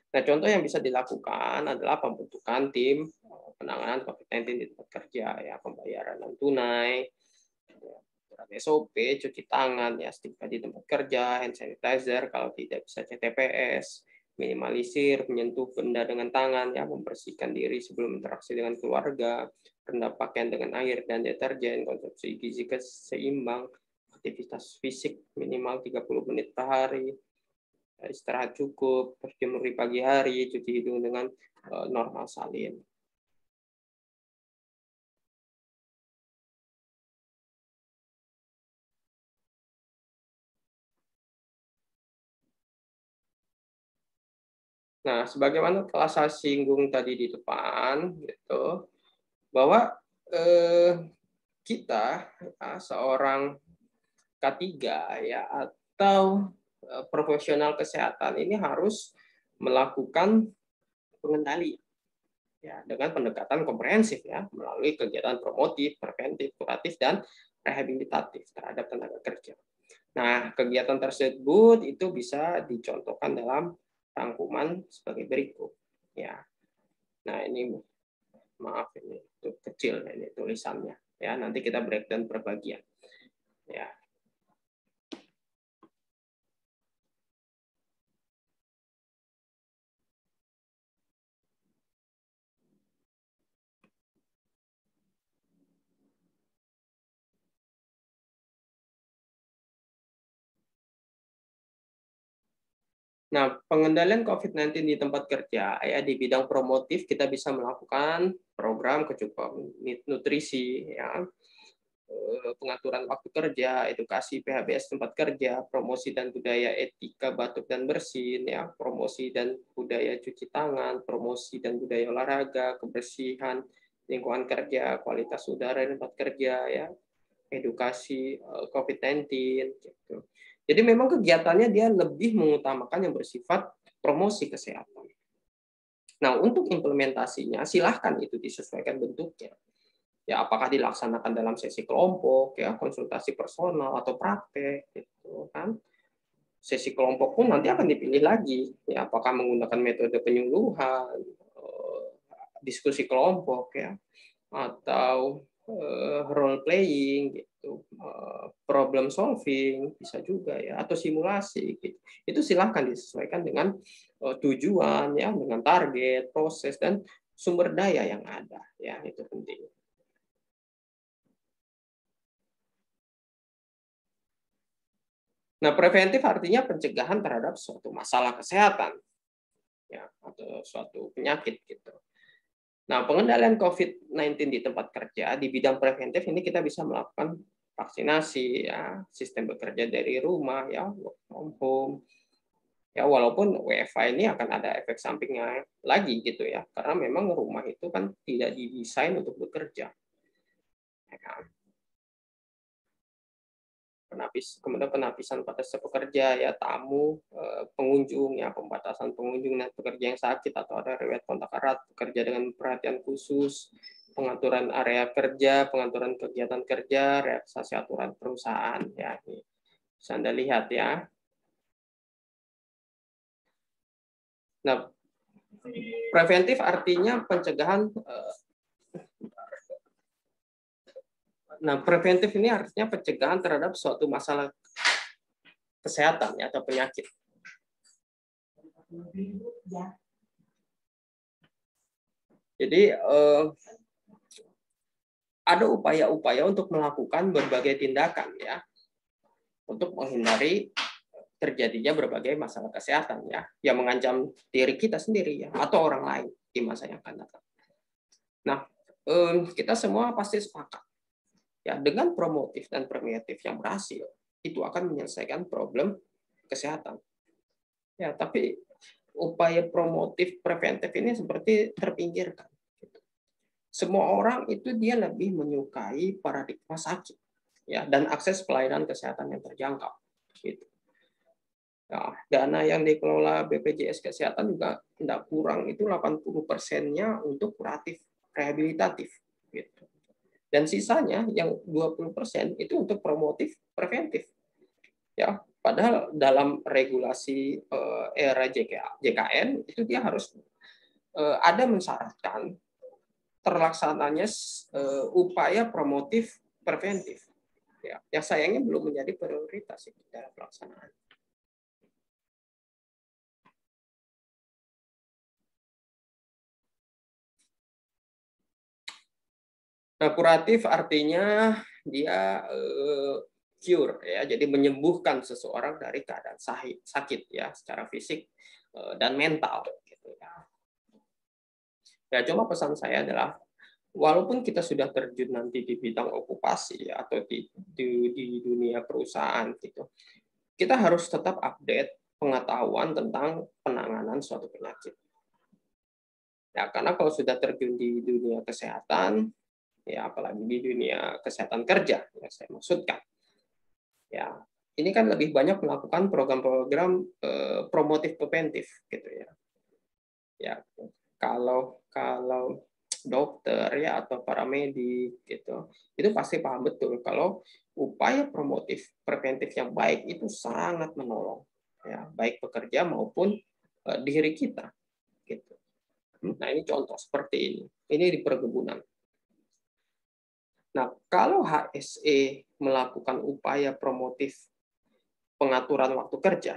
Nah, contoh yang bisa dilakukan adalah pembentukan tim penanganan COVID-19 di tempat kerja ya, pembayaran non tunai, SOP, cuci tangan, ya setiap di tempat kerja, hand sanitizer, kalau tidak bisa CTPS, minimalisir, menyentuh benda dengan tangan, ya membersihkan diri sebelum interaksi dengan keluarga, rendam pakaian dengan air dan deterjen, konsumsi gizi seimbang, aktivitas fisik minimal 30 menit per hari, istirahat cukup, berjemur di pagi hari, cuci hidung dengan normal salin. Nah, sebagaimana telah saya singgung tadi di depan, gitu, bahwa kita seorang K3 ya atau profesional kesehatan ini harus melakukan pengendalian ya dengan pendekatan komprehensif ya melalui kegiatan promotif, preventif, kuratif dan rehabilitatif terhadap tenaga kerja. Nah, kegiatan tersebut itu bisa dicontohkan dalam rangkuman sebagai berikut ya. Nah, ini maaf ini itu kecil ini tulisannya ya. Nanti kita breakdown per bagian. Ya. Nah, pengendalian COVID-19 di tempat kerja ya di bidang promotif kita bisa melakukan program kecukupan nutrisi ya, pengaturan waktu kerja, edukasi PHBS tempat kerja, promosi dan budaya etika batuk dan bersin ya, promosi dan budaya cuci tangan, promosi dan budaya olahraga, kebersihan lingkungan kerja, kualitas udara di tempat kerja ya, edukasi COVID-19 gitu. Jadi memang kegiatannya dia lebih mengutamakan yang bersifat promosi kesehatan. Nah, untuk implementasinya silahkan itu disesuaikan bentuknya. Ya, apakah dilaksanakan dalam sesi kelompok, ya konsultasi personal atau praktek, gitu kan. Sesi kelompok pun nanti akan dipilih lagi, ya apakah menggunakan metode penyuluhan, diskusi kelompok ya, atau role playing gitu, problem solving bisa juga ya, atau simulasi gitu. Itu silahkan disesuaikan dengan tujuan ya, dengan target, proses dan sumber daya yang ada ya, itu penting. Nah, preventif artinya pencegahan terhadap suatu masalah kesehatan ya, atau suatu penyakit gitu. Nah, pengendalian COVID-19 di tempat kerja di bidang preventif ini kita bisa melakukan vaksinasi ya, sistem bekerja dari rumah ya, work from home. Ya, walaupun WFH ini akan ada efek sampingnya lagi gitu ya, karena memang rumah itu kan tidak didesain untuk bekerja. Ya kan? Kemudian penapisan pada pekerja ya, tamu, pengunjung ya, pembatasan pengunjung dan pekerja yang sakit atau ada riwayat kontak erat, pekerja dengan perhatian khusus, pengaturan area kerja, pengaturan kegiatan kerja, relaksasi aturan perusahaan ya. Ini bisa Anda lihat ya. Nah, preventif artinya pencegahan. Nah, preventif ini artinya pencegahan terhadap suatu masalah kesehatan ya, atau penyakit. Jadi ada upaya-upaya untuk melakukan berbagai tindakan ya, untuk menghindari terjadinya berbagai masalah kesehatan ya, yang mengancam diri kita sendiri ya, atau orang lain di masa yang akan datang. Nah, kita semua pasti sepakat ya, dengan promotif dan preventif yang berhasil itu akan menyelesaikan problem kesehatan. Ya, tapi upaya promotif preventif ini seperti terpinggirkan. Semua orang itu dia lebih menyukai paradigma sakit ya, dan akses pelayanan kesehatan yang terjangkau. Gitu. Nah, dana yang dikelola BPJS Kesehatan juga tidak kurang, itu 80%-nya untuk kuratif, rehabilitatif. Gitu. Dan sisanya yang 20% itu untuk promotif, preventif. Ya, padahal dalam regulasi era JKN itu dia harus ada mensyaratkan terlaksananya upaya promotif preventif. Ya, yang sayangnya belum menjadi prioritas itu dalam pelaksanaan. Nah, kuratif artinya dia cure ya, jadi menyembuhkan seseorang dari keadaan sakit ya, secara fisik dan mental gitu ya. Ya, cuma pesan saya adalah walaupun kita sudah terjun nanti di bidang okupasi ya, atau di dunia perusahaan gitu, kita harus tetap update pengetahuan tentang penanganan suatu penyakit. Ya, karena kalau sudah terjun di dunia kesehatan, ya apalagi di dunia kesehatan kerja, yang saya maksudkan, ya ini kan lebih banyak melakukan program-program promotif preventif, gitu ya. Ya, kalau dokter ya atau paramedik gitu, itu pasti paham betul kalau upaya promotif preventif yang baik itu sangat menolong, ya baik pekerja maupun diri kita, gitu. Nah, ini contoh seperti ini. Ini di perkebunan. Nah, kalau HSE melakukan upaya promotif pengaturan waktu kerja,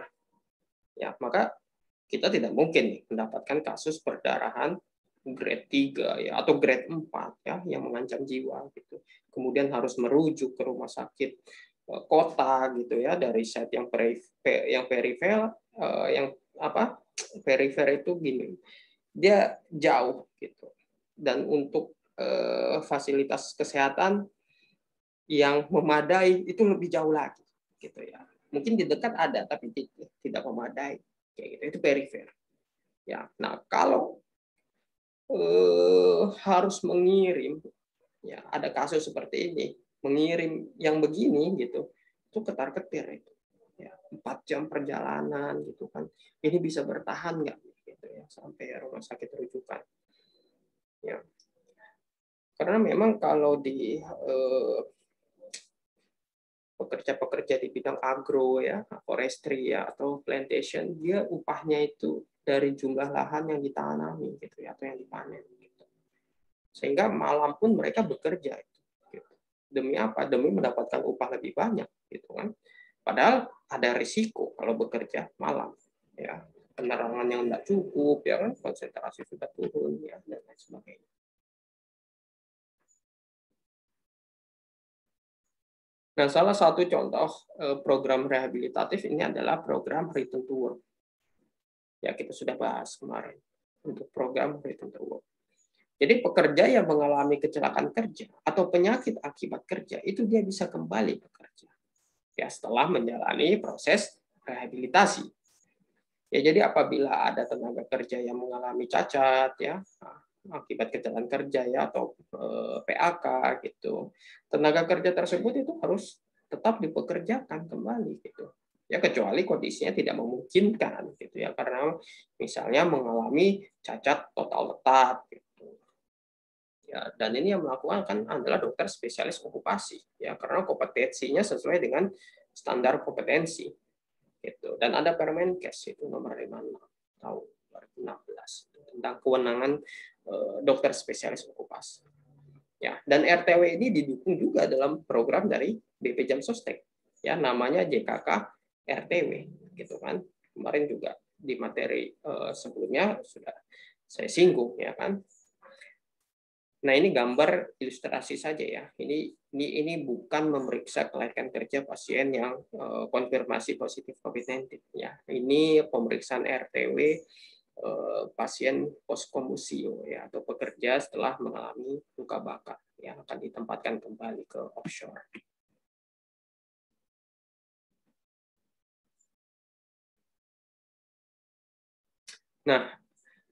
ya maka kita tidak mungkin mendapatkan kasus perdarahan grade 3 ya, atau grade 4 ya, yang mengancam jiwa gitu. Kemudian harus merujuk ke rumah sakit kota gitu ya, dari site yang perifer, yang apa? Perifer itu gini. Dia jauh gitu. Dan untuk fasilitas kesehatan yang memadai itu lebih jauh lagi gitu ya. Mungkin di dekat ada tapi tidak memadai kayak gitu. Itu perifer. Ya. Nah, kalau harus mengirim ya, ada kasus seperti ini, mengirim yang begini gitu, itu ketar-ketir itu. Ya, 4 jam perjalanan gitu kan. Ini bisa bertahan nggak gitu ya sampai rumah sakit rujukan. Ya. Karena memang kalau di pekerja-pekerja di bidang agro ya, forestry ya, atau plantation, dia upahnya itu dari jumlah lahan yang ditanami gitu ya, atau yang dipanen gitu. Sehingga malam pun mereka bekerja. Gitu. Demi apa? Demi mendapatkan upah lebih banyak. Gitu kan. Padahal ada risiko kalau bekerja malam. Ya. Penerangan yang tidak cukup, ya kan, konsentrasi sudah turun, ya, dan lain sebagainya. Nah, salah satu contoh program rehabilitatif ini adalah program Return to Work. Ya, kita sudah bahas kemarin untuk program Return to Work. Jadi pekerja yang mengalami kecelakaan kerja atau penyakit akibat kerja itu dia bisa kembali bekerja. Ya, setelah menjalani proses rehabilitasi. Ya, jadi apabila ada tenaga kerja yang mengalami cacat, ya, akibat kecelakaan kerja ya atau PHK gitu, tenaga kerja tersebut itu harus tetap dipekerjakan kembali gitu. Ya, kecuali kondisinya tidak memungkinkan gitu ya, karena misalnya mengalami cacat total letak gitu. Ya, dan ini yang melakukan kan adalah dokter spesialis okupasi ya, karena kompetensinya sesuai dengan standar kompetensi. Gitu. Dan ada Permenkes itu nomor 56 tahun 2016 tentang kewenangan dokter spesialis okupasi. Ya, dan RTW ini didukung juga dalam program dari BP Jam Sostek. Ya, namanya JKK RTW gitu kan. Kemarin juga di materi sebelumnya sudah saya singgung ya kan. Nah, ini gambar ilustrasi saja ya. Ini bukan memeriksa kelayakan kerja pasien yang konfirmasi positif COVID-19 ya. Ini pemeriksaan RTW pasien poskomusio ya, atau pekerja setelah mengalami luka bakar yang akan ditempatkan kembali ke offshore. Nah,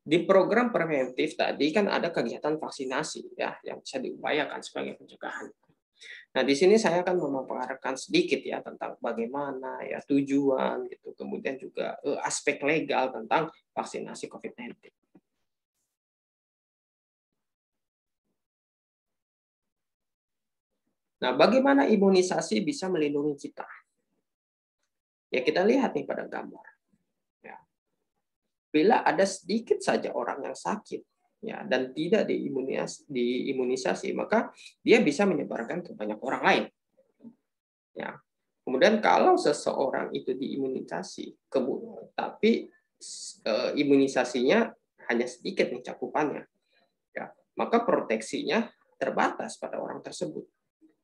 di program preventif tadi kan ada kegiatan vaksinasi ya yang bisa diupayakan sebagai pencegahan. Nah, di sini saya akan memaparkan sedikit ya tentang bagaimana ya tujuan gitu, kemudian juga aspek legal tentang vaksinasi COVID-19. Nah, bagaimana imunisasi bisa melindungi kita? Ya, kita lihat nih pada gambar. Ya. Bila ada sedikit saja orang yang sakit ya dan tidak diimunisasi, maka dia bisa menyebarkan ke banyak orang lain. Ya. Kemudian kalau seseorang itu diimunisasi, tapi imunisasinya hanya sedikit nih cakupannya, ya, maka proteksinya terbatas pada orang tersebut.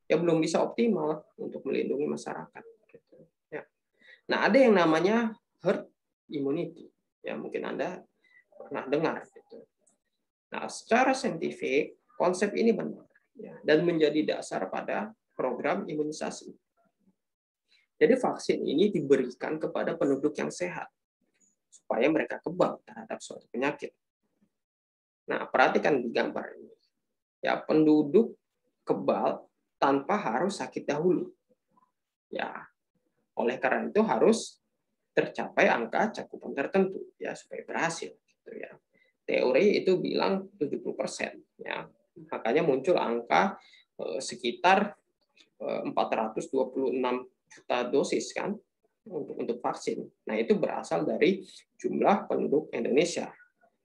Ya, belum bisa optimal untuk melindungi masyarakat. Gitu. Ya. Nah, ada yang namanya herd immunity. Ya, mungkin Anda pernah dengar. Gitu. Nah, secara saintifik, konsep ini benar ya, dan menjadi dasar pada program imunisasi. Jadi vaksin ini diberikan kepada penduduk yang sehat supaya mereka kebal terhadap suatu penyakit. Nah, perhatikan di gambar ini. Ya, penduduk kebal tanpa harus sakit dahulu. Ya, oleh karena itu harus tercapai angka cakupan tertentu ya supaya berhasil gitu ya. Teori itu bilang 70% ya. Makanya muncul angka sekitar 426 juta dosis kan untuk vaksin. Nah, itu berasal dari jumlah penduduk Indonesia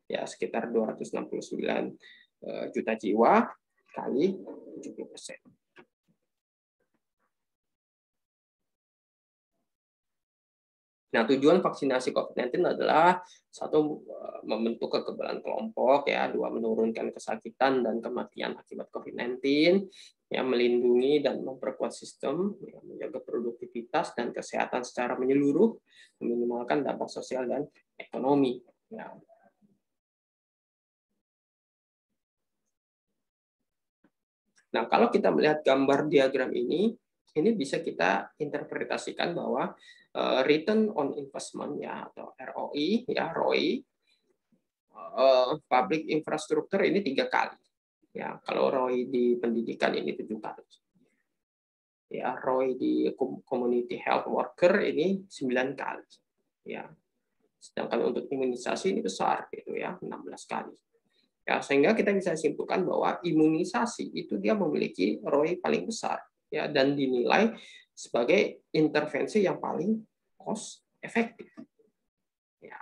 ya sekitar 269 juta jiwa kali 70%. Nah, tujuan vaksinasi COVID-19 adalah satu, membentuk kekebalan kelompok, ya, dua, menurunkan kesakitan dan kematian akibat COVID-19, ya, melindungi dan memperkuat sistem, ya, menjaga produktivitas dan kesehatan secara menyeluruh, meminimalkan dampak sosial dan ekonomi. Ya. Nah, kalau kita melihat gambar diagram ini bisa kita interpretasikan bahwa return on investment ya atau ROI ya ROI public infrastructure ini 3 kali. Ya, kalau ROI di pendidikan ini 7 kali. Ya, ROI di community health worker ini 9 kali. Ya. Sedangkan untuk imunisasi ini besar gitu ya, 16 kali. Ya, sehingga kita bisa simpulkan bahwa imunisasi itu dia memiliki ROI paling besar ya dan dinilai sebagai intervensi yang paling cost efektif. Ya.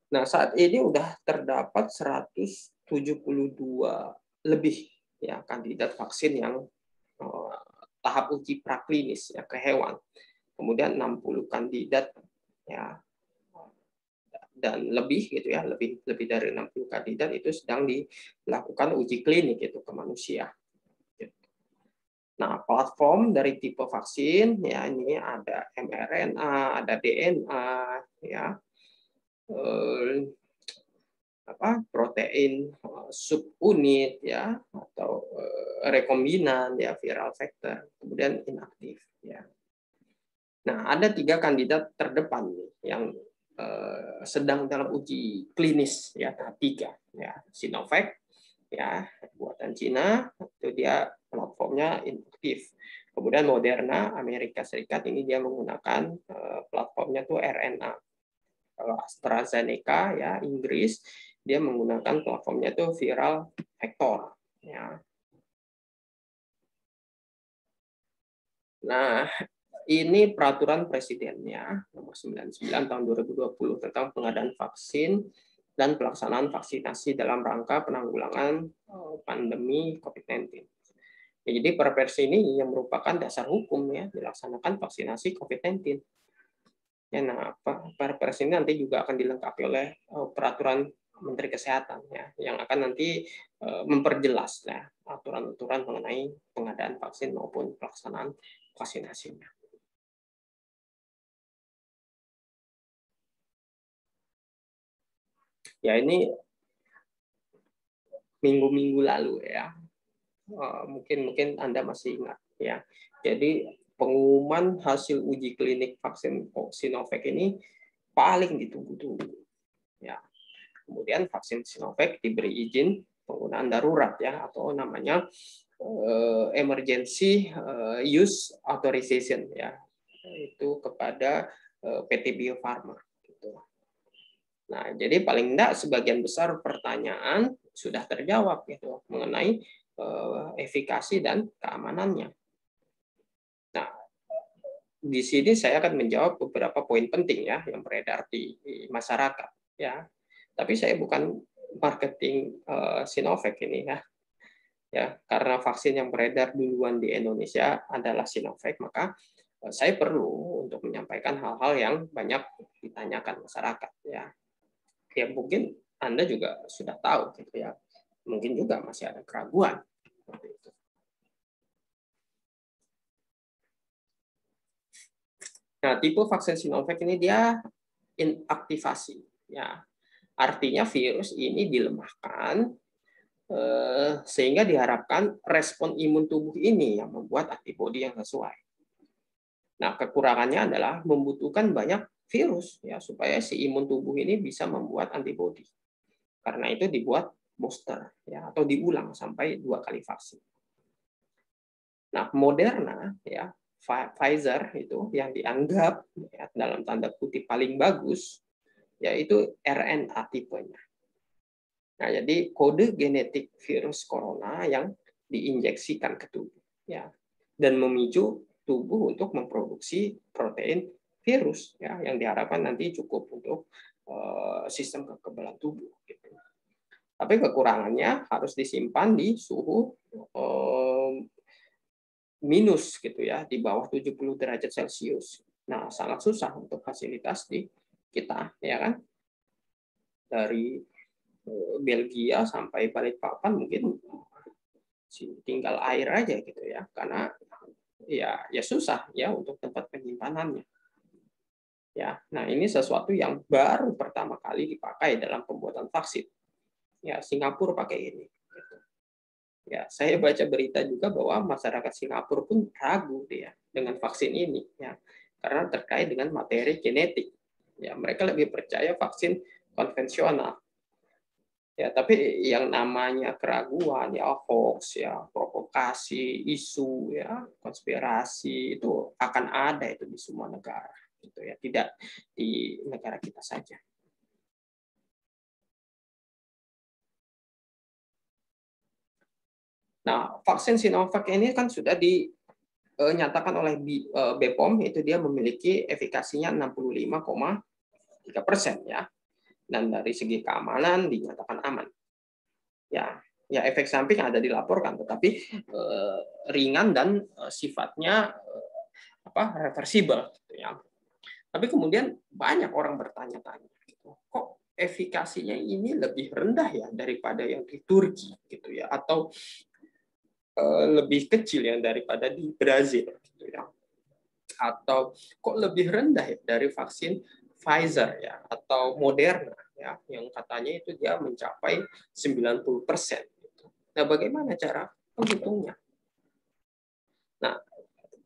Nah, saat ini udah terdapat 172 lebih ya kandidat vaksin yang tahap uji praklinis ya ke hewan. Kemudian 60 kandidat ya dan lebih gitu ya, lebih dari 60 kandidat itu sedang dilakukan uji klinik itu ke manusia. Nah, platform dari tipe vaksin ya ini ada mRNA, ada DNA ya. Protein subunit ya atau rekombinan ya viral vector, kemudian inaktif ya. Nah, ada 3 kandidat terdepan nih yang sedang dalam uji klinis ya tahap 3 ya. Sinovac ya buatan Cina itu dia platformnya inaktif. Kemudian Moderna Amerika Serikat ini dia menggunakan platformnya tuh RNA. Kalau AstraZeneca ya Inggris dia menggunakan platformnya itu viral vector ya. Nah, ini peraturan presidennya nomor 99 tahun 2020 tentang pengadaan vaksin dan pelaksanaan vaksinasi dalam rangka penanggulangan pandemi COVID-19. Ya, jadi Perpres ini yang merupakan dasar hukum ya dilaksanakan vaksinasi COVID-19. Ya, nah, Perpres ini nanti juga akan dilengkapi oleh peraturan Menteri Kesehatan ya, yang akan nanti memperjelas ya aturan-aturan mengenai pengadaan vaksin maupun pelaksanaan vaksinasinya. Ya ini minggu-minggu lalu ya, mungkin Anda masih ingat ya. Jadi pengumuman hasil uji klinik vaksin Sinovac ini paling ditunggu-tunggu ya. Kemudian vaksin Sinovac diberi izin penggunaan darurat ya atau namanya emergency use authorization ya, itu kepada PT Bio Farma gitu. Nah, jadi paling enggak sebagian besar pertanyaan sudah terjawab gitu mengenai efikasi dan keamanannya. Nah, di sini saya akan menjawab beberapa poin penting ya yang beredar di masyarakat ya. Tapi saya bukan marketing Sinovac ini ya. Ya, karena vaksin yang beredar duluan di Indonesia adalah Sinovac, maka saya perlu untuk menyampaikan hal-hal yang banyak ditanyakan masyarakat ya. Ya mungkin Anda juga sudah tahu gitu ya. Mungkin juga masih ada keraguan seperti itu. Nah, tipe vaksin Sinovac ini dia inaktivasi ya. Artinya virus ini dilemahkan sehingga diharapkan respon imun tubuh ini yang membuat antibodi yang sesuai. Nah, kekurangannya adalah membutuhkan banyak virus ya supaya si imun tubuh ini bisa membuat antibodi. Karena itu dibuat booster ya atau diulang sampai 2 kali vaksin. Nah, Moderna ya, Pfizer itu yang dianggap ya, dalam tanda kutip paling bagus yaitu RNA tipenya. Nah, jadi kode genetik virus corona yang diinjeksikan ke tubuh ya dan memicu tubuh untuk memproduksi protein virus ya yang diharapkan nanti cukup untuk sistem kekebalan tubuh gitu. Tapi kekurangannya harus disimpan di suhu minus gitu ya, di bawah 70 derajat Celcius. Nah, sangat susah untuk fasilitas di kita ya kan. Dari Belgia sampai Balikpapan mungkin tinggal air aja gitu ya, karena ya susah ya untuk tempat penyimpanannya. Ya, nah ini sesuatu yang baru pertama kali dipakai dalam pembuatan vaksin. Ya, Singapura pakai ini. Ya, saya baca berita juga bahwa masyarakat Singapura pun ragu dia dengan vaksin ini, ya, karena terkait dengan materi genetik. Ya, mereka lebih percaya vaksin konvensional. Ya, tapi yang namanya keraguan, ya hoax, ya provokasi, isu, ya konspirasi itu akan ada itu di semua negara, gitu ya, tidak di negara kita saja. Nah, vaksin Sinovac ini kan sudah dinyatakan oleh BPOM itu dia memiliki efikasinya 65,3% ya. dan dari segi keamanan dinyatakan aman. Ya, efek samping ada dilaporkan, tetapi ringan dan sifatnya reversibel. Gitu ya. Tapi kemudian banyak orang bertanya-tanya, gitu, kok efikasinya ini lebih rendah ya daripada yang di Turki, gitu ya, atau lebih kecil yang daripada di Brazil, gitu ya, atau kok lebih rendah ya dari vaksin Pfizer ya atau Moderna ya yang katanya itu dia mencapai 90%. Gitu. Nah, bagaimana cara menghitungnya? Nah,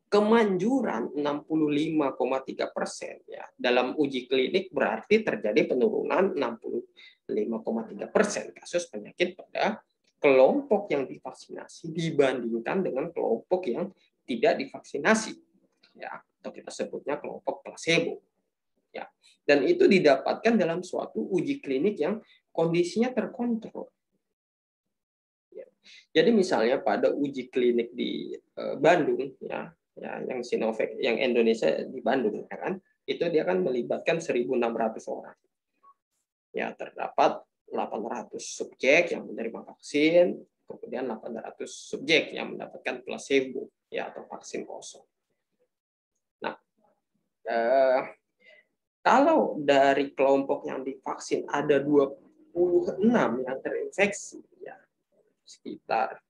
kemanjuran 65,3% ya dalam uji klinik berarti terjadi penurunan 65,3% kasus penyakit pada kelompok yang divaksinasi dibandingkan dengan kelompok yang tidak divaksinasi, ya, atau kita sebutnya kelompok placebo, ya. Dan itu didapatkan dalam suatu uji klinik yang kondisinya terkontrol. Ya. Jadi misalnya pada uji klinik di Bandung, ya, yang Sinovac, yang Indonesia di Bandung, ya kan, itu dia kan melibatkan 1.600 orang. Ya, terdapat 800 subjek yang menerima vaksin, kemudian 800 subjek yang mendapatkan placebo, ya, atau vaksin kosong. Nah, kalau dari kelompok yang divaksin ada 26 yang terinfeksi, ya, sekitar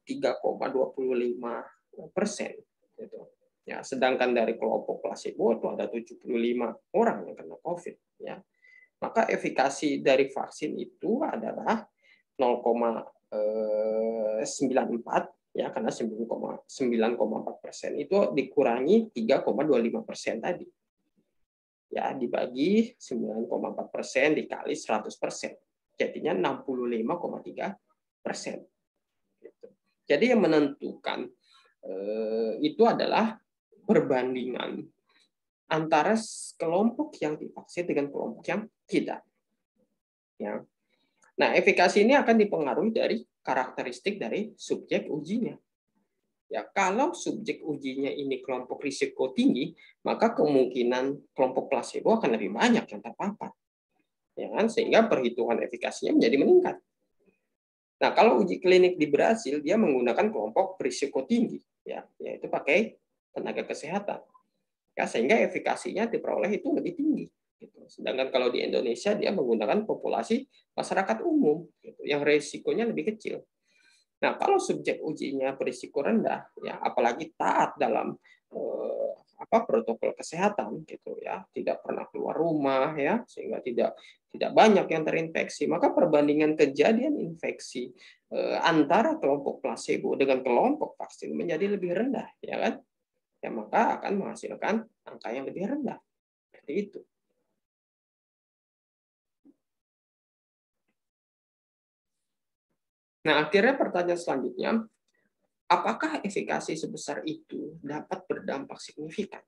3,25%. Gitu. Ya, sedangkan dari kelompok placebo itu ada 75 orang yang kena COVID. Ya. Maka efikasi dari vaksin itu adalah 0,94, ya, karena 9,4% itu dikurangi 3,25% tadi. Ya, dibagi 9,4% dikali 100%. Jadinya 65,3%. Gitu. Jadi yang menentukan itu adalah perbandingan antara kelompok yang divaksin dengan kelompok yang tidak. Ya. Nah, efikasi ini akan dipengaruhi dari karakteristik dari subjek ujinya. Ya, kalau subjek ujinya ini kelompok risiko tinggi, maka kemungkinan kelompok placebo akan lebih banyak yang terpapar. Ya kan? Sehingga perhitungan efikasinya menjadi meningkat. Nah, kalau uji klinik di Brasil, dia menggunakan kelompok berisiko tinggi, ya, yaitu pakai tenaga kesehatan. Ya, sehingga efikasinya diperoleh itu lebih tinggi. Gitu. Sedangkan kalau di Indonesia dia menggunakan populasi masyarakat umum, gitu, yang resikonya lebih kecil. Nah, kalau subjek ujinya berisiko rendah, ya, apalagi taat dalam protokol kesehatan, gitu ya, tidak pernah keluar rumah, ya, sehingga tidak banyak yang terinfeksi, maka perbandingan kejadian infeksi antara kelompok placebo dengan kelompok vaksin menjadi lebih rendah, ya kan? Ya, maka akan menghasilkan angka yang lebih rendah. Seperti itu. Nah, akhirnya pertanyaan selanjutnya, apakah efikasi sebesar itu dapat berdampak signifikan?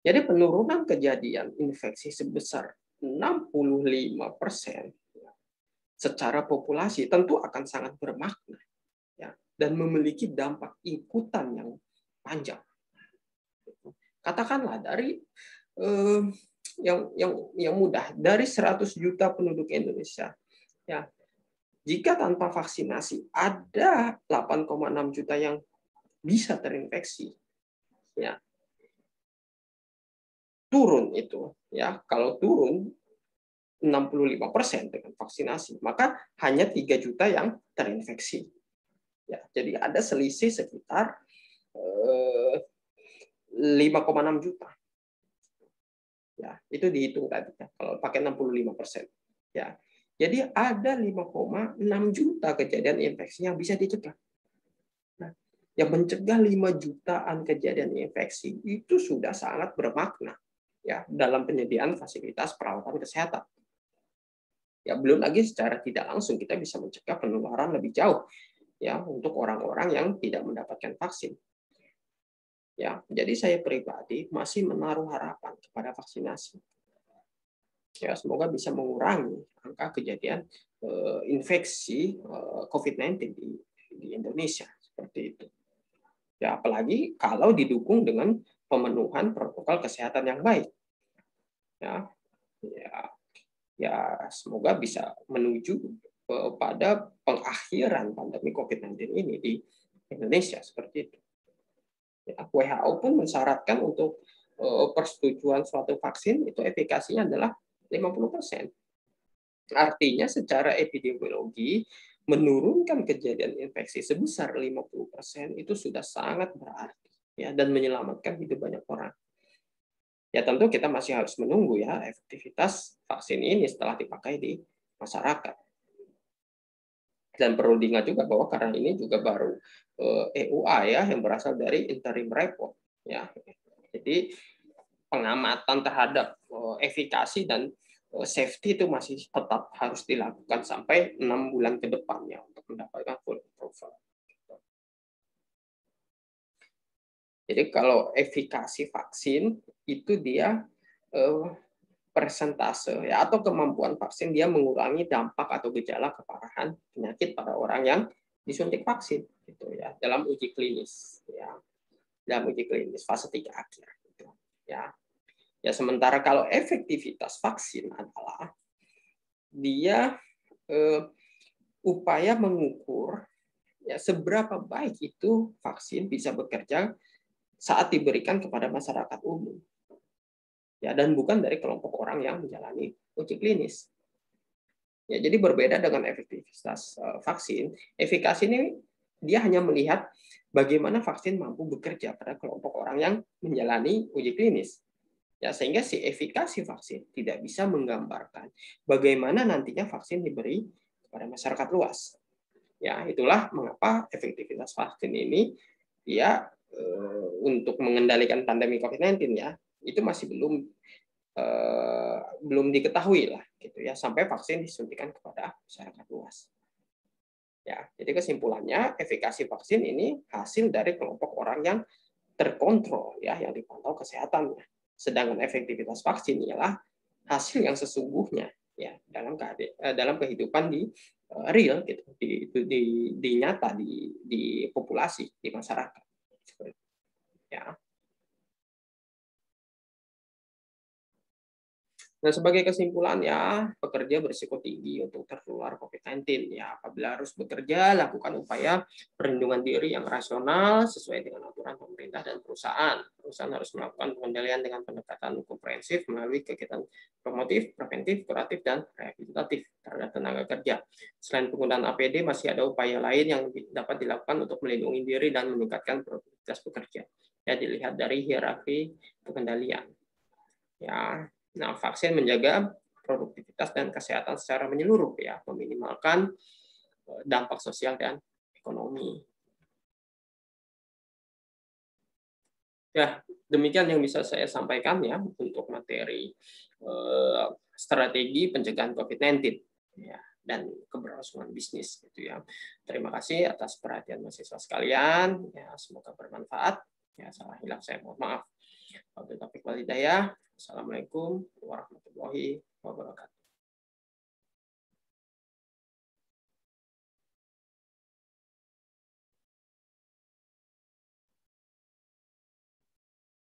Jadi penurunan kejadian infeksi sebesar 65% secara populasi tentu akan sangat bermakna, ya, dan memiliki dampak ikutan yang panjang. Katakanlah dari yang mudah, dari 100 juta penduduk Indonesia, ya, jika tanpa vaksinasi ada 8,6 juta yang bisa terinfeksi, ya, turun itu, ya, kalau turun 65% dengan vaksinasi, maka hanya 3 juta yang terinfeksi. Ya, jadi ada selisih sekitar 5,6 juta. Ya, itu dihitung tadi ya, kalau pakai 65%. Ya. Jadi ada 5,6 juta kejadian infeksi yang bisa dicegah. Nah, yang mencegah 5 jutaan kejadian infeksi itu sudah sangat bermakna, ya, dalam penyediaan fasilitas perawatan kesehatan. Ya, belum lagi secara tidak langsung kita bisa mencegah penularan lebih jauh, ya, untuk orang-orang yang tidak mendapatkan vaksin. Ya, jadi saya pribadi masih menaruh harapan kepada vaksinasi. Ya, semoga bisa mengurangi angka kejadian infeksi COVID-19 di Indonesia seperti itu. Ya, apalagi kalau didukung dengan pemenuhan protokol kesehatan yang baik. Ya, ya semoga bisa menuju pada pengakhiran pandemi COVID-19 ini di Indonesia seperti itu. Ya, WHO pun mensyaratkan untuk persetujuan suatu vaksin itu efikasinya adalah 50%. Artinya secara epidemiologi menurunkan kejadian infeksi sebesar 50% itu sudah sangat berarti ya, dan menyelamatkan hidup banyak orang. Ya tentu kita masih harus menunggu ya efektivitas vaksin ini setelah dipakai di masyarakat. Dan perlu diingat juga bahwa karena ini juga baru EUA ya, yang berasal dari interim report ya. Jadi pengamatan terhadap efikasi dan safety itu masih tetap harus dilakukan sampai 6 bulan ke depannya untuk mendapatkan full approval. Jadi kalau efikasi vaksin itu dia persentase ya, atau kemampuan vaksin dia mengurangi dampak atau gejala keparahan penyakit pada orang yang disuntik vaksin gitu ya, dalam uji klinis ya, dalam uji klinis fase 3 akhir gitu ya. Ya sementara kalau efektivitas vaksin adalah dia upaya mengukur ya seberapa baik itu vaksin bisa bekerja saat diberikan kepada masyarakat umum. Ya, dan bukan dari kelompok orang yang menjalani uji klinis. Ya, jadi berbeda dengan efektivitas vaksin. Efikasi ini dia hanya melihat bagaimana vaksin mampu bekerja pada kelompok orang yang menjalani uji klinis. Ya, sehingga si efikasi vaksin tidak bisa menggambarkan bagaimana nantinya vaksin diberi kepada masyarakat luas. Ya, itulah mengapa efektivitas vaksin ini ya untuk mengendalikan pandemi COVID-19 ya, itu masih belum diketahui lah gitu ya, sampai vaksin disuntikan kepada masyarakat luas. Ya, jadi kesimpulannya efikasi vaksin ini hasil dari kelompok orang yang terkontrol ya, yang dipantau kesehatannya. Sedangkan efektivitas vaksin ialah hasil yang sesungguhnya ya dalam kehidupan di real gitu, di nyata di populasi, di masyarakat. Ya. Nah, sebagai kesimpulan ya, pekerja berisiko tinggi untuk tertular COVID-19. Ya, apabila harus bekerja, lakukan upaya perlindungan diri yang rasional sesuai dengan aturan pemerintah dan perusahaan. Perusahaan harus melakukan pengendalian dengan pendekatan komprehensif melalui kegiatan promotif, preventif, kuratif, dan rehabilitatif terhadap tenaga kerja. Selain penggunaan APD, masih ada upaya lain yang dapat dilakukan untuk melindungi diri dan meningkatkan produktivitas pekerja. Ya, dilihat dari hierarki pengendalian. Ya, nah, vaksin menjaga produktivitas dan kesehatan secara menyeluruh ya, meminimalkan dampak sosial dan ekonomi. Ya, demikian yang bisa saya sampaikan ya untuk materi strategi pencegahan COVID-19 ya, dan keberlangsungan bisnis gitu ya. Terima kasih atas perhatian mahasiswa sekalian. Ya, semoga bermanfaat. Ya, salah hilaf saya mohon maaf. Wabillahi taufiq wal hidayah. Assalamualaikum warahmatullahi wabarakatuh.